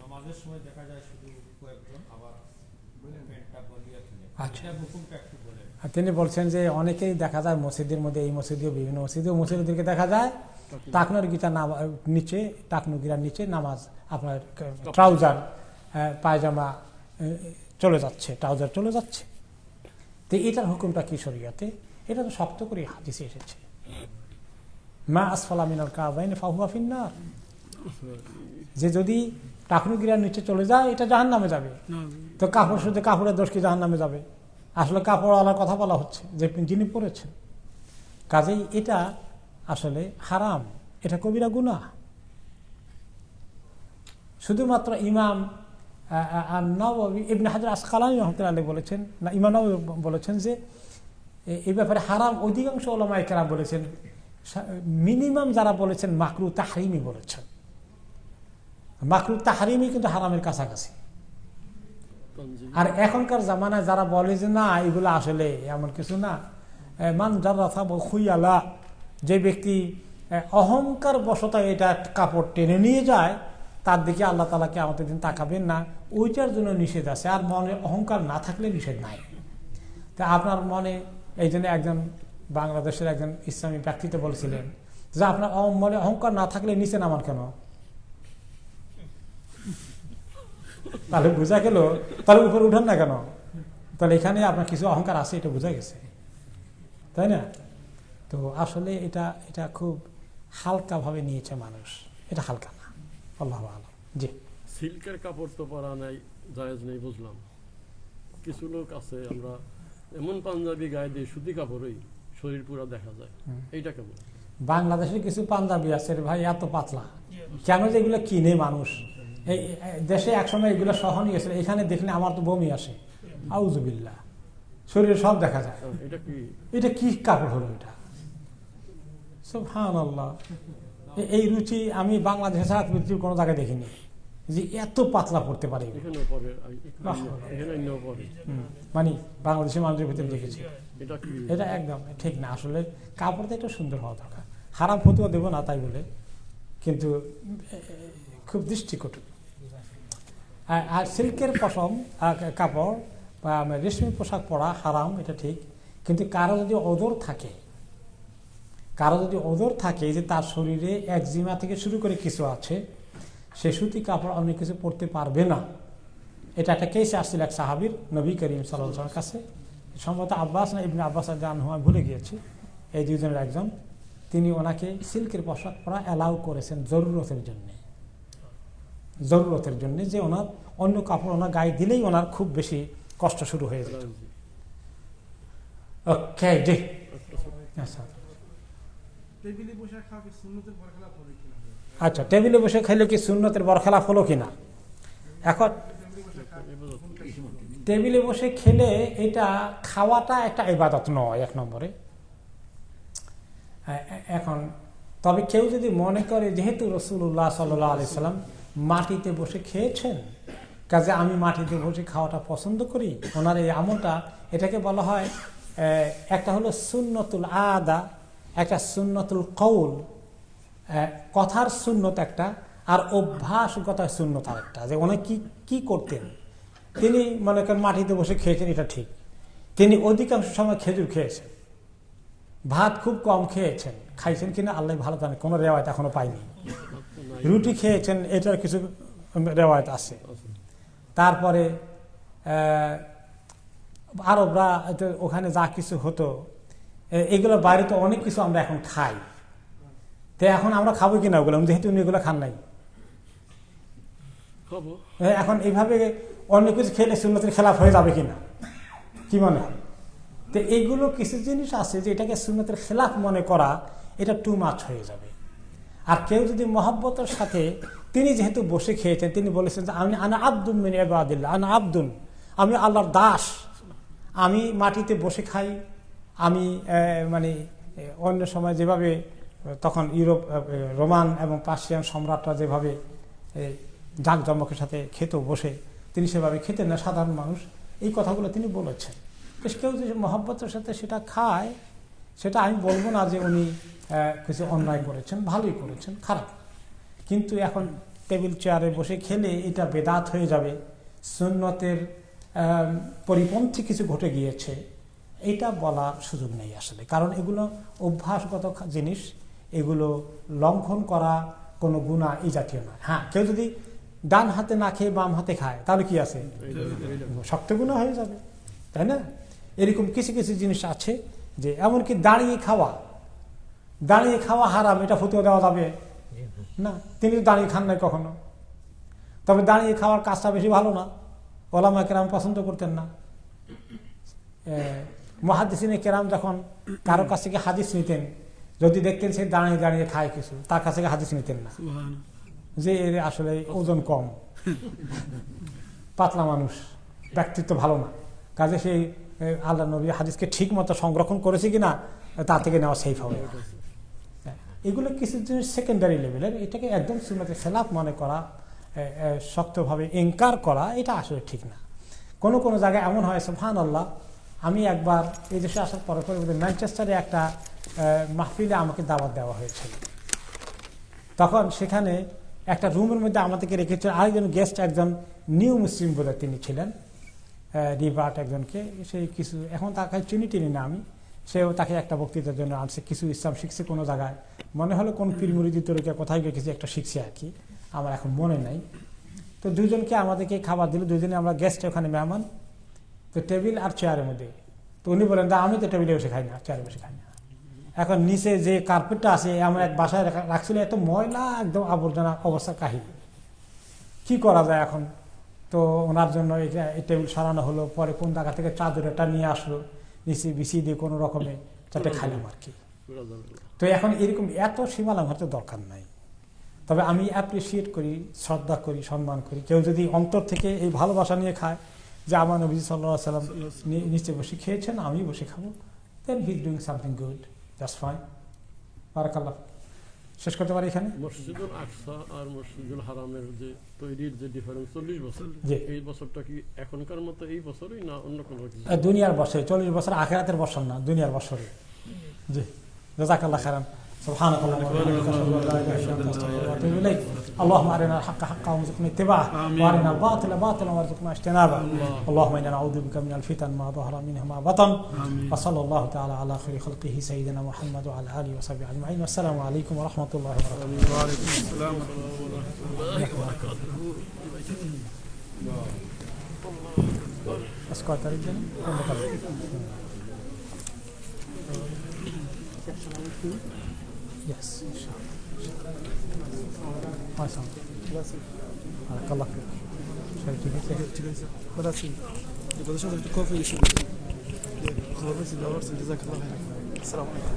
নামাজের সময় দেখা যায় শুধু কয়েকজন, আবার প্যান্টটা বলিয়া ফেলে। আচ্ছা, হুকুমটা একটু বলে। তিনি বলছেন যে অনেকেই দেখা যায় মসজিদের মধ্যে, এই মসজিদেও বিভিন্ন মসজিদকে দেখা যায় টাকনুর গিটার নিচে, টাকনু গিরার নিচে নামাজ, আপনার ট্রাউজার পায়জামা চলে যাচ্ছে, ট্রাউজার চলে যাচ্ছে। তো এটার হুকুমটা কি শরীয়তে? এটা তো শক্ত করে হাদিসে এসেছে, মা আসফালা মিনাল কাবাইন ফাহুয়া ফিন্নার, যে যদি টাকনু গিরার নিচে চলে যায় এটা জাহান্নামে যাবে। তো কাপড় শুধু কাপড়ের দোষ কি জাহান্নামে যাবে? আসলে কাপড়ওয়ালার কথা বলা হচ্ছে যে যিনি পরেছেন। কাজেই এটা আসলে হারাম, এটা কবিরা গুনাহ। শুধুমাত্র ইমাম নববী ইবনে হাজার আসকালানী রাহমাতুল্লাহ আলাইহি বলেছেন, না ইমাম নববী বলেছেন যে এই ব্যাপারে হারাম। অধিকাংশ উলামায়ে কেরাম বলেছেন, মিনিমাম যারা বলেছেন মাকরু তাহরিমি বলেছেন। মাকরু তাহরিমি কিন্তু হারামের কাছাকাছি। আর এখনকার জামানায় যারা বলে যে না এগুলো আসলে এমন কিছু না, মান যারা খুইয়ালা, যে ব্যক্তি অহংকার বশত এটা কাপড় টেনে নিয়ে যায় তার দিকে আল্লাহ তাআলাকে আমাদের দিন তাকাবেন না, ওইটার জন্য নিষেধ আছে। আর মনে অহংকার না থাকলে নিষেধ নাই। তা আপনার মনে এই জন্য একজন বাংলাদেশের একজন ইসলামী ব্যক্তিত্ব বলছিলেন যে আপনার মনে অহংকার না থাকলে নিচে নামান কেন? তাহলে বোঝা গেল তাহলে উপরে উঠান না কেন? তাহলে এখানে আপনার কিছু অহংকার আছে, এটা বোঝা গেছে, তাই না? তো আসলে এটা খুব হালকা ভাবে নিয়েছে মানুষ, এটা হালকা না। আল্লাহু আ'লাম। জি, সিল্কের কাপড় তো পরা নাই, জায়েজ নেই বুঝলাম। কিছু লোক আছে আমরা এমন পাঞ্জাবি গায়ে দিয়ে সুতি কাপড়ই শরীর পুরো দেখা যায়, এইটা কেমন? বাংলাদেশের কিছু পাঞ্জাবি আছে রে ভাই এত পাতলা, কেন যে এগুলো কিনে মানুষ। এই দেশে একসময় এগুলো সহনীয় গেছিল, এখানে দেখলে আমার তো বমি আসে, আউযুবিল্লাহ, শরীরে সব দেখা যায়। এটা কি কাপড় হলো এটা? সুবহানাল্লাহ। এই রুচি আমি বাংলাদেশে ছাড়া পৃথিবীর কোনো জায়গায় দেখিনি যে এত পাতলা পড়তে পারে। মানে বাংলাদেশের মানুষের ভিতরে দেখেছি, এটা একদম ঠিক না। আসলে কাপড়টা একটু সুন্দর হওয়া দরকার। হারাম ফতুয়া দেবো না তাই বলে, কিন্তু খুব দৃষ্টিকটু। আর সিল্কের পশম কাপড় বা রেশমি পোশাক পরা হারাম, এটা ঠিক। কিন্তু কারো যদি ওদর থাকে যে তার শরীরে একজিমা থেকে শুরু করে কিছু আছে, সে সুতি কাপড় অন্য কিছু পরতে পারবে না। এটা একটা কেসে আসছিল এক সাহাবীর নবী করিম সাল্লাল্লাহু আলাইহি ওয়াসাল্লামের কাছে, সম্ভবত আব্বাস না ইবনে আব্বাস রাদিয়াল্লাহু আনহু, ভুলে গিয়েছি, এই দুইজনের একজন। তিনি ওনাকে সিল্কের পোশাক পরা অ্যালাউ করেছেন জরুরতের জন্য, যে ওনার অন্য কাপড় ওনার গায়ে দিলেই ওনার খুব বেশি কষ্ট শুরু হয়ে যেত। ওকে, জি। আচ্ছা, টেবিলে বসে খাইলে কি সুন্নতের বরখেলাফ হলো কিনা? এখন টেবিলে বসে খেলে এটা খাওয়াটা একটা ইবাদত নয় এক নম্বরে। এখন তবে কেউ যদি মনে করে যেহেতু রাসূলুল্লাহ সাল্লাল্লাহু আলাইহি সাল্লাম মাটিতে বসে খেয়েছেন, কাজে আমি মাটিতে বসে খাওয়াটা পছন্দ করি, ওনার এই আমলটা, এটাকে বলা হয় একটা হলো সুন্নতুল আদা, একটা সুন্নতুল কওল, কথার সুন্নত একটা, আর অভ্যাসগত সুন্নত আরেকটা। যে উনি কি করতেন, তিনি মনে করেন মাটিতে বসে খেয়েছেন, এটা ঠিক। তিনি অধিকাংশ সময় খেজুর খেয়েছেন, ভাত খুব কম খেয়েছেন, খাইছেন কিনা আল্লাহ ভালো জানে, কোনো রেওয়ায়ত এখনো পাইনি। রুটি খেয়েছেন, এটার কিছু রেওয়ায়ত আছে। তারপরে আরবরা ওখানে যা কিছু হতো, এগুলো বাইরে তো অনেক কিছু আমরা এখন খাই, তো এখন আমরা খাবো কিনা ওগুলো, যেহেতু উনি এগুলো খান নাই। এখন এইভাবে অন্য কিছু খেলে সুন্নতের খেলাফ হয়ে যাবে কিনা, কি মনে হয়? তো এইগুলো কিছু জিনিস আছে যে এটাকে সুন্নতের খেলাফ মনে করা, এটা টু মাচ হয়ে যাবে। আর কেউ যদি মহব্বতের সাথে, তিনি যেহেতু বসে খেয়েছেন, তিনি বলেছেন যে আমি আনা আব্দুন মিন ইবাদিল্লাহ, আনা আব্দুন, আমি আল্লাহর দাস, আমি মাটিতে বসে খাই। আমি মানে অন্য সময় যেভাবে তখন ইউরোপ, রোমান এবং পার্সিয়ান সম্রাটরা যেভাবে জাঁকজমকের সাথে খেত বসে, তিনি সেভাবে খেতেন না সাধারণ মানুষ। এই কথাগুলো তিনি বলেছেন। কেউ যদি মহব্বতের সাথে সেটা খায়, সেটা আমি বলবো না যে উনি কিছু অন্যায় করেছেন, ভালোই করেছেন, খারাপ। কিন্তু এখন টেবিল চেয়ারে বসে খেলে এটা বেদাত হয়ে যাবে, সুন্নতের পরিপন্থী কিছু ঘটে গিয়েছে, এটা বলার সুযোগ নেই আসলে। কারণ এগুলো অভ্যাসগত জিনিস, এগুলো লঙ্ঘন করা কোনো গুনাহ এই জাতীয় নয়। হ্যাঁ, কেউ যদি ডান হাতে না খেয়ে বাম হাতে খায়, তাহলে কি আছে, শক্ত গুনাহ হয়ে যাবে, তাই না? এরকম কিছু কিছু জিনিস আছে যে এমনকি দাঁড়িয়ে খাওয়া হারাম, এটা ফতোয়া দেওয়া যাবে না। তিনি দাঁড়িয়ে খান নাই কখনো, তবে দাঁড়িয়ে খাওয়ার কাজটা বেশি ভালো না, ওলামা কেরাম পছন্দ করতেন না। মুহাদ্দিসিনে কেরাম যখন কারো কাছ থেকে হাদিস নিতেন, যদি দেখতেন সে দাঁড়িয়ে দাঁড়িয়ে খায় কিছু, তার কাছ থেকে হাদিস নিতেন না, যে এর আসলে ওজন কম, পাতলা মানুষ, ব্যক্তিত্ব ভালো না, কাজে সেই আল্লাহ নবী হাদিসকে ঠিক মতো সংরক্ষণ করেছে কিনা তা থেকে নেওয়া সেফ হবে। এগুলো কিছু জিনিস সেকেন্ডারি লেভেলের, এটাকে একদম সুন্নতের খেলাফ মনে করা, শক্তভাবে ইনকার করা, এটা আসলে ঠিক না। কোনো কোনো জায়গায় এমন হয়, সুবহানাল্লাহ, আমি একবার এই দেশে আসার পরে ম্যানচেস্টারে একটা মাহফিলে আমাকে দাওয়াত দেওয়া হয়েছিল। তখন সেখানে একটা রুমের মধ্যে আমাদেরকে রেখেছিল আরেকজন গেস্ট, একজন নিউ মুসলিম বোধহয় তিনি ছিলেন, রিভার্ট একজনকে, সেই কিছু এখন তাকে চিনি না আমি, সেও তাকে একটা বক্তৃতার জন্য আনছে, কিছু ইসলাম শিখছে কোনো জায়গায়, মনে হলো কোন পীর মুরিদি তরিকা কোথায় গিয়ে কিছু একটা শিখছে আর কি, আমার এখন মনে নাই। তো দুজনকে আমাদেরকে খাবার দিল, দুজনে আমরা গেস্ট, ওখানে মেহমান, তো টেবিল আর চেয়ারের মধ্যে। তো উনি বলেন, আমি তো টেবিলে বসে খাই না, চেয়ারে বসে খাই না। এখন নিচে যে কার্পেটটা আছে আমার এক বাসায় রাখছিল, এত ময়লা, একদম আবর্জনা অবস্থা, কাহিনী কি করা যায় এখন। তো ওনার জন্য এই টেবিল সরানো হলো, পরে কোন জায়গা থেকে চাদরটা নিয়ে আসলো, নিচে বিছিয়ে দিয়ে কোনো রকমে যাতে খাইলাম আর কি। তো এখন এরকম এত সীমালাম হয়তো দরকার নাই, তবে আমি অ্যাপ্রিসিয়েট করি, শ্রদ্ধা করি, সম্মান করি। কেউ যদি অন্তর থেকে এই ভালোবাসা নিয়ে খায় যে আমার নবী সাল্লাল্লাহু আলাইহি ওয়াসাল্লাম নিচে বসে খেয়েছেন, আমি বসে খাবো, then he is doing something good, that's fine. বারাকাল্লাহ। শেষ করতে পারি এখানে। মসজিদুল আকসা আর মসজিদুল হারামের যে তৈরির যে ডিফারেন্স 40 বছর, এই বছরটা কি এখনকার মতো এই বছরই না অন্য কোনো কিছু? দুনিয়ার বছরে, 40 বছর আখিরাতের বছর না, দুনিয়ার বছরে। জি, জাযাকাল্লাহ খাইরান। سبحانك اللهم وبحمدك اشهد ان لا اله الا انت استغفرك واتوب اليك. اللهم ارنا الحق حقا وارزقنا اتباعه، وارنا الباطل باطلا وارزقنا اجتنابه. اللهم انا نعوذ بك من الفتن ما ظهر منها ما بطن. وصلى الله تعالى على خير خلقه سيدنا محمد وعلى اله وصحبه اجمعين. والسلام عليكم ورحمه الله وبركاته. وعليكم السلام ورحمة الله وبركاته. اسكت رجل. Yes, inshallah. Awesome. Barakallah fik. Şöyle خلاصين يبقى شغل الكوفي يشوف خلاص دورت جزاك الله خير. السلام عليكم.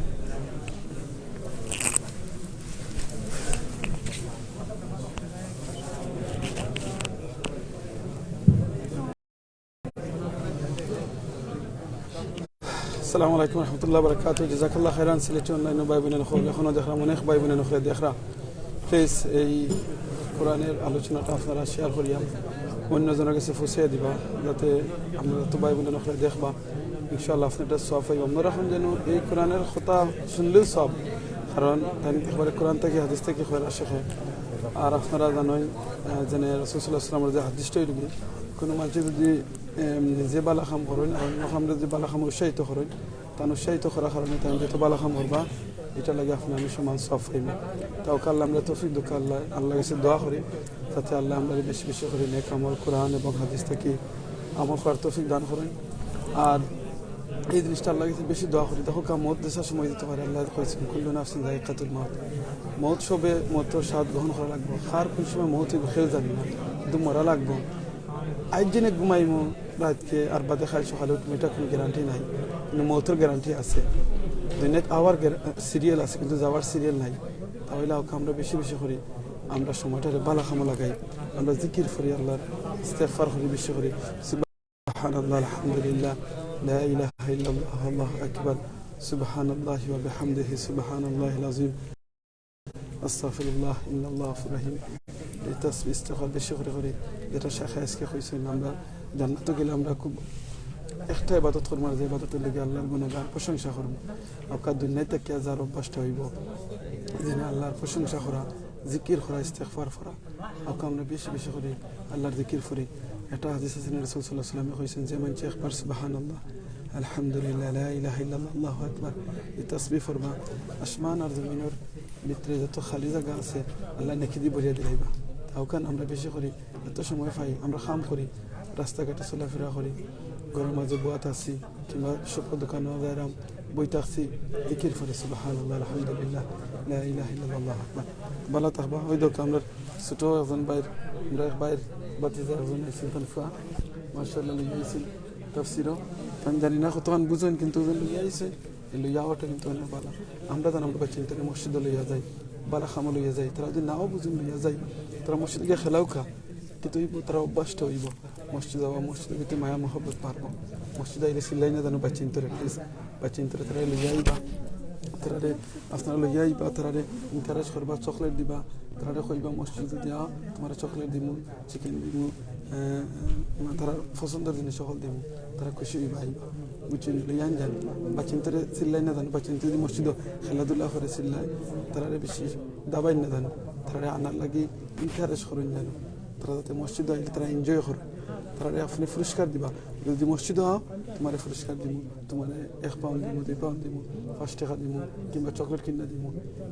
السلام عليكم ورحمة الله وبركاته. جزاك الله خيرا. Sylheti online ভাই বোনেরা এখনো দেখলাম অনেক ভাই বোনেরা দেখরা, প্লিজ এই কোরআনের আলোচনাটা আপনারা শেয়ার করিয়া অন্যজনের কাছে পৌঁছে দিবা, যাতে আমরা তো ভাই বোনেরা দেখবা, ইনশাআল্লাহ আপনারটা সব পাইব। আমরা এখন যেন এই কোরআনের কথা শুনলেও সব, কারণ একবারে কোরআন থেকে হাদিস থেকে খোয়ার শেখে। আর আপনারা জানেন যেন রাসূল সাল্লাল্লাহু আলাইহি ওয়াসাল্লামের যে হাদিসটাই রবি, কোনো মানুষ যদি নিজে বালাখাম করেন আর আমরা যদি বালাখাম উৎসাহিত করেন, তার উৎসাহিত করার কারণে তাই যত বালাখাম করবা এটা লাগে আপনার আমি সমান সব পাইবে। তাও আল্লাহ আমরা তৌফিক দুঃখ আল্লাহ কাছে দোয়া করি, যাতে আল্লাহ আমরা বেশি বেশি করে নেক আমল কোরআন এবং হাদিস থেকে আমল করার তৌফিক দান করেন। আর এই জিনিসটা আল্লাহ কাছে বেশি দোয়া করি, দেখো মত দেশার সময় দিতে পারে। আল্লাহ কইছেন কুল্লু নাফসিন যায়কাতুল মউত, মত সবে মতের স্বাদ গ্রহণ করা লাগবে। কার কোন সময় মত খেল জানি না, কিন্তু মরা লাগবো। আজ জেনে ঘুমাইমো রাতকে আর বাদে খাই সকালে উঠবো, এটা কোনো গ্যারান্টি নাই, কিন্তু মতের গ্যারান্টি আছে। দুনিয়াত আওয়ার সিরিয়াল আছে, কিন্তু যাওয়ার সিরিয়াল নাই। তাহলে আমরা বেশি বেশি করি, আমরা সময়টারে বালা খামো লাগাই, আমরা জিকির করি, আল্লাহর ইস্তেগফার করি, বেশি করি। সুবহানাল্লাহ, আলহামদুলিল্লাহ, লা ইলাহা ইল্লাল্লাহ, আল্লাহু আকবার, সুবহানাল্লাহি ওয়া বিহামদিহি, সুবহানাল্লাহিল আযীম, আস্তাগফিরুল্লাহ, ইন্নাল্লাহু গফুরুর রহিম। এই তাসবিহ ইস্তেগফার বেশি করে যেটা শাখা আজকে কইছেন, আমরা জান্নাতে গেলে আমরা খুব একটা ইবাদত করবো, যে ইবাদতের লেগে আল্লাহর গুণগান প্রশংসা করবো। আপনার দুনিয়ায় থেকে যার অভ্যাসটা হইব যেন আল্লাহর প্রশংসা করা, জিকির করা, ইস্তেগফার করা। আপনার আমরা বেশি বেশি করে আল্লাহর জিকির করি। এটা হাদিস আছে, রাসূল সাল্লাল্লাহু আলাইহি ওয়াসাল্লাম কইছেন যে মানুষ একবার সুবহানাল্লাহ, আলহামদুলিল্লাহ, লা ইলাহা ইল্লাল্লাহ, আল্লাহু আকবার এই তাসবিহ করবা, আসমান আর জমিনের ভিতরে যত খালি জায়গা আছে আল্লাহ নেকি দিয়ে ভরিয়ে দিলাইবা। তাও কারণ আমরা বেশি করি, এত সময় পাই, আমরা কাম করি, রাস্তাঘাটে চলাফেরা করি, ঘরের মাঝে বোয়াত আছি, কিংবা সব দোকানে যাইরাম, বই থাকছি জিকির করে সুবহানাল্লাহ আলহামদুলিল্লাহ লা ইলাহা ইল্লাল্লাহ আল্লাহু আকবার ভালো থাকবা ওই দোক আমরা ছোট একজন বাইর আমরা বাইর বাতিজা একজন সুলতান ফুয়া মাশাআল্লাহ লইয়াইছিল তাফসীরও আমি জানি না কতক্ষণ বুঝেন কিন্তু লইয়াইছে লইয়াওয়াটা কিন্তু অনেক ভালো আমরা জানি আমরা বাচ্চা থেকে মসজিদে লইয়া যাই বালা খামো লইয়া যাই তারা যদি নাও বুঝুন লইয়া যাই তারা মসজিদে গিয়ে খেলাও খা কিন্তু তারা অভ্যাসটা হইব মসজিদ যাওয়া মসজিদের ভিতরে মায়া মহব্বত পারবো মসজিদে আইলে সিল্লাই না জানো বাচ্চা ইন্তরে প্লিজ বাচ্চা ইন্তরে তারা লইয়া আইবা তারারে আপনারা লইয়া আইবা তারারে এনকারেজ করবা চকলেট দিবা তারারে কইবা মসজিদে দিয়া তোমার চকলেট দিমু চিকেন দিমু তারা পছন্দের জিনিস সকল দিমু তারা খুশি হইবা আইবা বুঝছেন লইয়া যান বাচ্চা ইন্তরে সিল্লাই না জানো বাচ্চা ইন্তরে মসজিদে খেলাধুলা করে সিল্লাই তারারে বেশি দাবাই না জানো তারারে আনার লাগি এনকারেজ করুন জানো তারা যাতে মসজিদে আইলে তারা এনজয় করে তারা আপনি পুরস্কার দিবা যদি মসজিদে হও তোমার পুরস্কার দিব তোমার 1 পাউন্ড দিব 2 পাউন্ড দিব 5 টাকা দিব কিংবা চকলেট কিনা দিব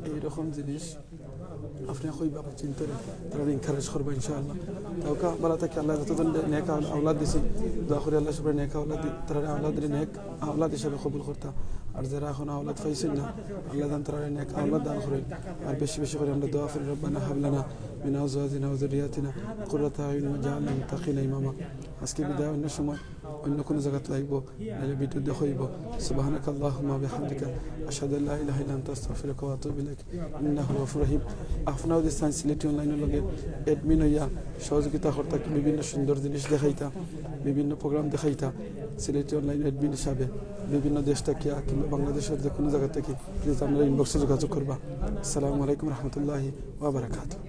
এইরকম জিনিস আপনি কইবা চিন্তা তারা এনকারেজ করবা ইনশাআল্লাহ তাওকা বলা থাকে আল্লাহ যতজন নেক আওলাদ দিছে দোয়া করে আল্লাহ সুবহানাহু নেক আওলাদ তারা আওলাদের নেক আওলাদ হিসেবে কবুল করতা আর যারা এখন আওলাদ পাইছেন না আল্লাহ দান তারা নেক আওলাদ দান করেন আর বেশি বেশি করে আমরা দোয়া করি রব্বানা হাব লানা মিন আজওয়াজিনা ওয়া যুররিয়াতিনা কুররাতা আয়ুন ওয়াজআলনা মুত্তাকিনা ইমামা আজকে বিদায় অন্য সময় অন্য কোনো জায়গাত লাগব নাহলে ভিডিও দেখাইব সুবহানাকাল্লাহুম্মা বিহামদিকা আশহাদু আল্লা ইলাহা ইল্লা আনতা আস্তাগফিরুকা ওয়া আতুবু ইলাইক ইন্নাহু গফুরুর রহিম আপনারা যে সায়েন্স সিলেটি অনলাইনের লগে অ্যাডমিন হইয়া সহযোগিতা করতা বিভিন্ন সুন্দর জিনিস দেখাইতা বিভিন্ন প্রোগ্রাম দেখাইতা সিলেটি অনলাইন অ্যাডমিন হিসাবে বিভিন্ন দেশ থেকে কিংবা বাংলাদেশের যে কোনো জায়গা থেকে প্লিজ আপনারা ইনবক্সে যোগাযোগ করবা আসসালামু আলাইকুম রহমতুল্লাহি ওয়া বারাকাতুহু